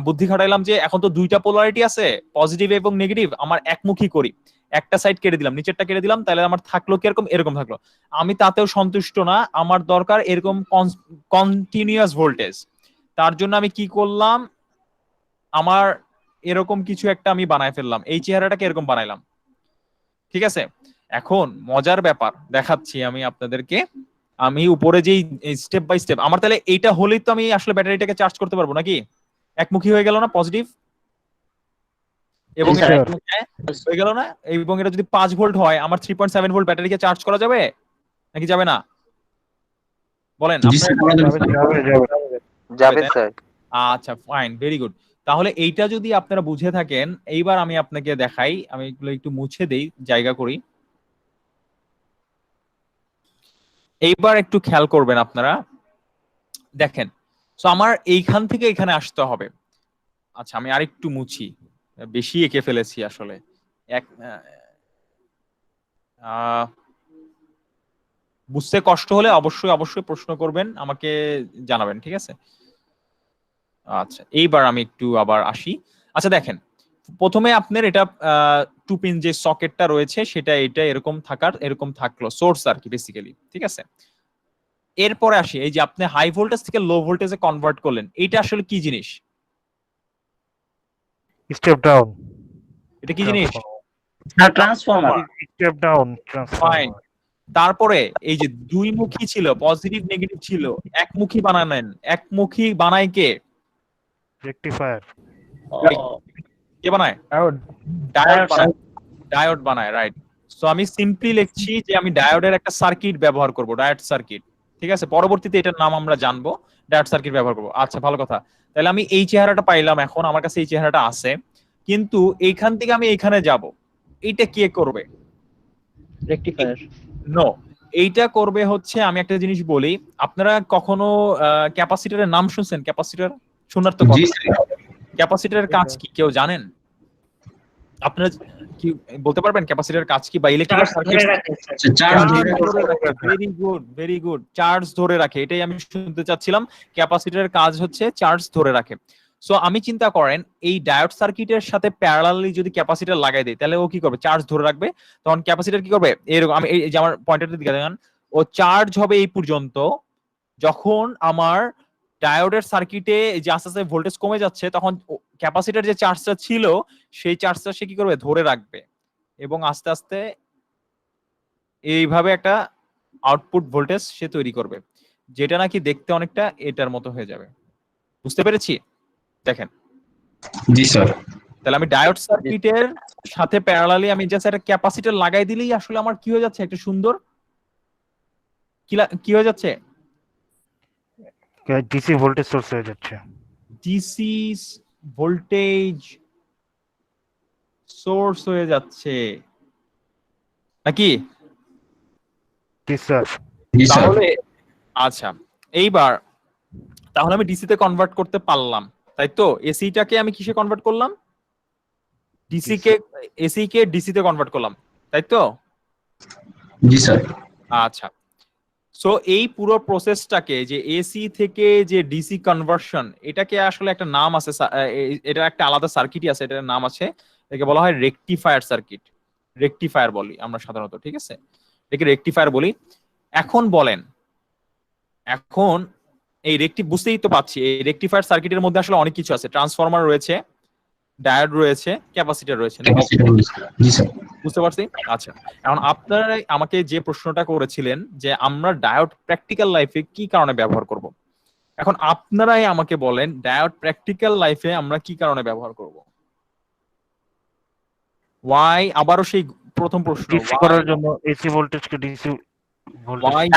বুদ্ধি খাটাইলাম যে এখন তো দুইটা পোলারিটি আছে, পজিটিভ এবং নেগেটিভ, আমার একমুখী করি, একটা সাইড কেটে দিলাম, নিচেরটা কেটে দিলাম, তাহলে আমার থাকলো কি এরকম, এরকম থাকলো। আমি তাতেও সন্তুষ্ট না, আমার দরকার এরকম কন্টিনিউয়াস ভোল্টেজ। তার জন্য আমি কি করলাম, আমার এরকম কিছু একটা আমি বানায় ফেললাম, এই চেহারাটাকে এরকম বানাইলাম, ঠিক আছে? এখন মজার ব্যাপার দেখাচ্ছি আমি আপনাদেরকে, আমি উপরে যেই স্টেপ বাই স্টেপ, আমার তাহলে এইটা হলেই তো আমি আসলে ব্যাটারিটাকে চার্জ করতে পারবো নাকি, একমুখী হয়ে গেল না, পজিটিভ এবং স্যার। হয়ে গেল না, এবং এটা যদি 5 ভোল্ট হয় আমার 3.7 ভোল্ট ব্যাটারিকে চার্জ করা যাবে নাকি যাবে না বলেন জি আপনারা? স্যার যাবে স্যার। আচ্ছা ফাইন, ভেরি গুড। তাহলে এইটা যদি আপনারা বুঝে থাকেন, এইবার আমি আপনাকে দেখাই, আমি এগুলো একটু মুছে দেই, জায়গা করি। এইবার একটু খেয়াল করবেন আপনারা, দেখেন সো আমার এইখান থেকে এখানে আসতে হবে। আচ্ছা আমি আরেকটু মুছি, বেশি এঁকে ফেলেছি আসলে। এক বুঝতে কষ্ট হলে অবশ্যই অবশ্যই প্রশ্ন করবেন, আমাকে জানাবেন, ঠিক আছে? আচ্ছা এইবার আমি একটু আবার আসি। আচ্ছা দেখেন, প্রথমে আপনার এটা 2 পিন যে সকেটটা রয়েছে সেটা এটা এরকম থাকার, এরকম থাকলো সোর্স আর কি বেসিক্যালি, ঠিক আছে? এরপরে আসি, এই যে আপনি হাই ভোল্টেজ থেকে লো ভোল্টেজে কনভার্ট করলেন, এটা আসলে কি জিনিস? Step down. এটা কি জিনিস? Transformer. Step down fine. Transformer. তারপরে এই যে দুই মুখী ছিল, পজিটিভ নেগেটিভ ছিল, একমুখী বানালেন, একমুখী বানায় কে? রেকটিফায়ার। কে বানায়? ডায়োড বানায়, ডায়োড বানায়, রাইট। সো আমি সিম্পলি লিখছি যে আমি ডায়োডের একটা সার্কিট ব্যবহার করব, ডায়োড সার্কিট, ঠিক আছে? পরবর্তীতে এটার নাম আমরা জানবো, ডায়োড সার্কিট ব্যবহার করব। আচ্ছা ভালো কথা, তাহলে আমি এই চেহারাটা পাইলাম, এখন আমার কাছে এই চেহারাটা আছে, কিন্তু এইখান থেকে আমি এইখানে যাব, এইটা কে করবে? রেকটিফায়ার। নো, এইটা করবে হচ্ছে, আমি একটা জিনিস বলি, আপনারা কখনো ক্যাপাসিটরের নাম শুনছেন? ক্যাপাসিটর শোনার তো জি কথা, স্যার। ক্যাপাসিটরের কাজ কি কেউ জানেন? আপনারা কি বলতে পারবেন ক্যাপাসিটরের কাজ কি, বা ইলেকট্রিক্যাল সার্কিট? চার্জ ধরে very good, very good, charge ধরে রাখে, এটাই আমি শুনতে চাচ্ছিলাম। ক্যাপাসিটরের কাজ হচ্ছে চার্জ ধরে রাখে। সো আমি চিন্তা করেন এই ডায়োড সার্কিটের সাথে প্যারালালি যদি ক্যাপাসিটর লাগাই দেই, তাহলে ও কি করবে? চার্জ ধরে রাখবে। তখন ক্যাপাসিটর কি করবে? এরকম, আমি এই যে আমার পয়েন্টারটা দিকে দেখেন, ও চার্জ হবে এই পর্যন্ত, যখন আমার ডায়োডের সার্কিটে যে আস্তে আস্তে ভোল্টেজ কমে যাচ্ছে, তখন ক্যাপাসিটর যে চার্জটা ছিল সেই চার্জটা সে কি করবে? ধরে রাখবে, এবং আস্তে আস্তে এইভাবে একটা আউটপুট ভোল্টেজ সে তৈরি করবে, যেটা নাকি দেখতে অনেকটা এটার মতো হয়ে যাবে। বুঝতে পেরেছি? দেখেন, জি স্যার। তাহলে আমি ডায়োড সার্কিটের সাথে প্যারালালি আমি জাস্ট একটা ক্যাপাসিটর লাগাই দিলেই আসলে আমার কি হয়ে যাচ্ছে? একটা সুন্দর কি হয়ে যাচ্ছে? ডিসি ভোল্টেজ সোর্স হয়ে যাচ্ছে। ডিসি ভোল্টেজ সোর্স হয়ে যাচ্ছে নাকি? জি স্যার। জি স্যার। তাহলে আচ্ছা, এইবার তাহলে আমি ডিসি তে কনভার্ট করতে পারলাম, তাই তো? এসিটাকে আমি কিসে কনভার্ট করলাম? এসি কে ডিসি তে কনভার্ট করলাম, তাই তো? জি স্যার। আচ্ছা, সো এই পুরো প্রসেসটাকে যে এসি থেকে যে ডিসি কনভার্সন, এটাকে আসলে একটা নাম আছে, এটা একটা আলাদা সার্কিটই আছে, এটার নাম আছে, এটাকে বলা হয় রেকটিফায়ার সার্কিট। রেকটিফায়ার বলি আমরা সাধারণত, ঠিক আছে? এটাকে রেকটিফায়ার বলি। এখন বলেন, এখন এই বুঝতেই তো পাচ্ছি, এই রেকটিফায়ার সার্কিটের মধ্যে আসলে অনেক কিছু আছে, ট্রান্সফরমার রয়েছে, ডায়োড রয়েছে, ক্যাপাসিটর রয়েছে, নাকি? জি স্যার। বুঝতে পারছি। আচ্ছা, এখন আপনারা আমাকে যে প্রশ্নটা করেছিলেন যে আমরা ডায়োড প্র্যাকটিক্যাল লাইফে কি কারণে ব্যবহার করব, এখন আপনারাই আমাকে বলেন ডায়োড প্র্যাকটিক্যাল লাইফে আমরা কি কারণে ব্যবহার করব? ওয়াই, আবারও সেই প্রথম প্রশ্ন, ডিসি করার জন্য এসি ভোল্টেজকে DC voltage why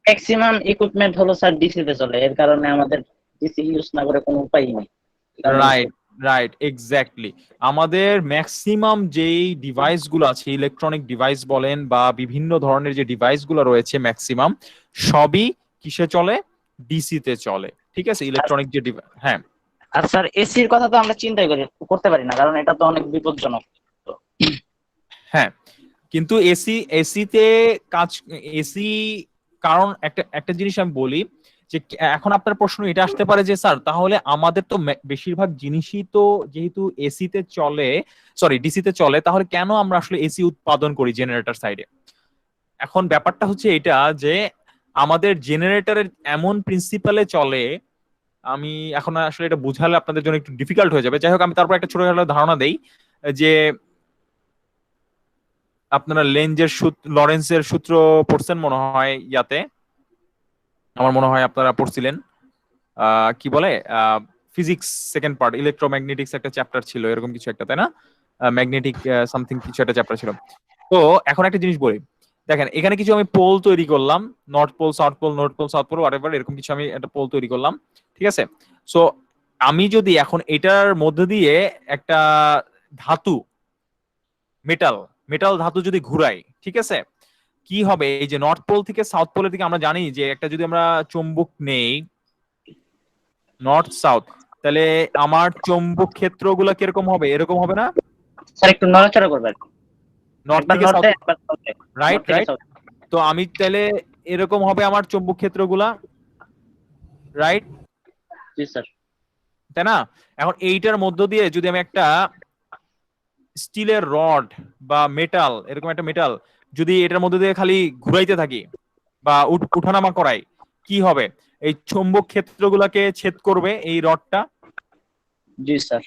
maximum equipment হলো স্যার ডিসি তে চলে, এর কারণে আমাদের ডিসি ইউজ না করে কোনো উপায়ই নেই। Right right, exactly. আমাদের ম্যাক্সিমাম যেই ডিভাইস গুলো আছে, ইলেকট্রনিক ডিভাইস বলেন বা বিভিন্ন ধরনের যে ডিভাইস গুলো রয়েছে, ম্যাক্সিমাম সবই কিসে চলে? ডিসি তে চলে, ঠিক আছে? ইলেকট্রনিক যে ডিভাইস, হ্যাঁ। আর স্যার এসির কথা তো আমরা চিন্তাই করতে পারি না, কারণ এটা তো অনেক বিপজ্জনক। হ্যাঁ, কিন্তু এসিতে কাজ, এসি, কারণ একটা জিনিস আমি বলি যে এখন আপনার প্রশ্ন এটা আসতে পারে যে স্যার তাহলে আমাদের তো বেশিরভাগ জিনিসই তো যেহেতু এসিতে চলে, সরি ডিসিতে চলে, তাহলে কেন আমরা আসলে এসি উৎপাদন করি জেনারেটর সাইডে? এখন ব্যাপারটা হচ্ছে এটা যে আমাদের জেনারেটরের এমন প্রিন্সিপালে চলে, আমি এখন আসলে এটা বুঝালে আপনাদের জন্য একটু ডিফিকাল্ট হয়ে যাবে। যাই হোক, আমি তারপর একটা ছোট ধারণা দেই যে আপনারা লরেন্সের সূত্র পড়ছেন মনে হয়, ইয়াতে আমার মনে হয় আপনারা পড়ছিলেন, কি বলে, ফিজিক্স সেকেন্ড পার্ট, ইলেকট্রোম্যাগনেটিক্স একটা চ্যাপ্টার ছিল, এরকম কিছু একটা, তাই না? ম্যাগনেটিক সামথিং কিছু একটা চ্যাপ্টার ছিল। তো এখন একটা জিনিস বলি, দেখেন এখানে কিছু আমি পোল তৈরি করলাম, north pole, south pole, north pole, south pole, whatever, এরকম কিছু আমি একটা পোল তৈরি করলাম, ঠিক আছে? সো আমি যদি এখন এটার মধ্যে দিয়ে একটা ধাতু, মেটাল ধাতু যদি ঘুরাই, ঠিক আছে, কি হবে? এই যে নর্থ পোল থেকে সাউথ পোলের দিকে আমরা জানি যে একটা যদি আমরা চুম্বক নেই নর্থ সাউথ, তাহলে আমার চুম্বক ক্ষেত্রগুলো কিরকম হবে? এরকম হবে না? স্যার একটু নড়াচড়া করবেন, নর্থ থেকে সাউথ, রাইট রাইট। সাউথ। তো আমি তাহলে এরকম হবে আমার চুম্বক ক্ষেত্রগুলা, রাইট? জি স্যার। তাই না? এখন এইটার মধ্য দিয়ে যদি আমি একটা স্টিলের রড বা মেটাল, এরকম একটা মেটাল যদি এটার মধ্যে দিয়ে খালি ঘুরাইতে থাকি বা উঠানামা করাই, কি হবে? এই চুম্বক ক্ষেত্রগুলোকে ছেদ করবে এই রডটা। জি স্যার।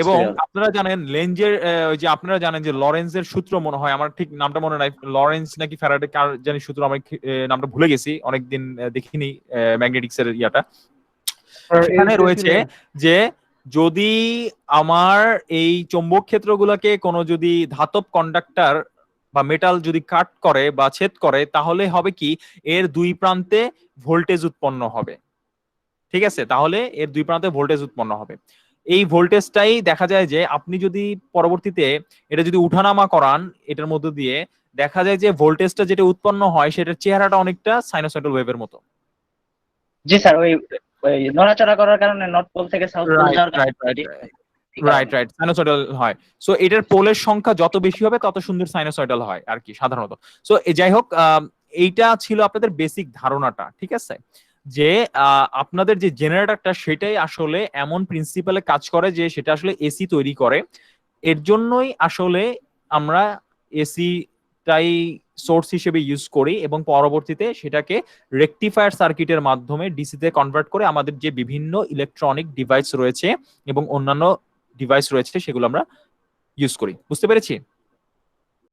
এবং আপনারা জানেন লেঞ্জের, ওই যে আপনারা জানেন যে লরেন্সের সূত্র, মনে হয় আমার ঠিক নামটা মনে নাই, লরেন্স নাকি ফ্যারাডে, কার জানি সূত্র, আমি নামটা ভুলে গেছি, অনেকদিন দেখিনি ম্যাগনেটিক্স এর ইয়াটা। সেখানে রয়েছে যে যদি আমার এই চৌম্বক ক্ষেত্রগুলোকে কোনো যদি ধাতব কন্ডাক্টর বা মেটাল যদি কাট করে বা ছেদ করে, তাহলে হবে কি, এর দুই প্রান্তে ভোল্টেজ উৎপন্ন হবে, ঠিক আছে? তাহলে এর দুই প্রান্তে ভোল্টেজ উৎপন্ন হবে। এই ভোল্টেজটাই দেখা যায় যে আপনি যদি পরবর্তীতে এটা যদি উঠানামা করান, এটার মধ্য দিয়ে দেখা যায় যে ভোল্টেজটা যেটা উৎপন্ন হয় সেটার চেহারাটা অনেকটা সাইনোসয়েডাল ওয়েভের মতো। জি স্যার, ওই নড়াচড়া করার কারণে নর্থ পোল থেকে সাউথ পোল যাওয়ার কারণে রাইট সাইনোসয়েডাল হয়। সো এটার পোলের সংখ্যা যত বেশি হবে তত সুন্দর সাইনোসয়েডাল হয় আর কি সাধারণত। সো যাই হোক, এইটা ছিল আপনাদের বেসিক ধারণাটা, ঠিক আছে? যে আপনাদের যে জেনারেটরটা সেটাই আসলে এমন প্রিন্সিপালে কাজ করে যে সেটা আসলে এসি তৈরি করে। এর জন্যই আসলে আমরা এসিটাই সোর্স হিসেবে ইউজ করি এবং পরবর্তীতে সেটাকে রেকটিফায়ার সার্কিটের মাধ্যমে ডিসিতে কনভার্ট করে আমাদের যে বিভিন্ন ইলেকট্রনিক ডিভাইস রয়েছে এবং অন্যান্য ডিভাইস রয়েছে সেগুলো আমরা ইউজ করি। বুঝতে পেরেছি?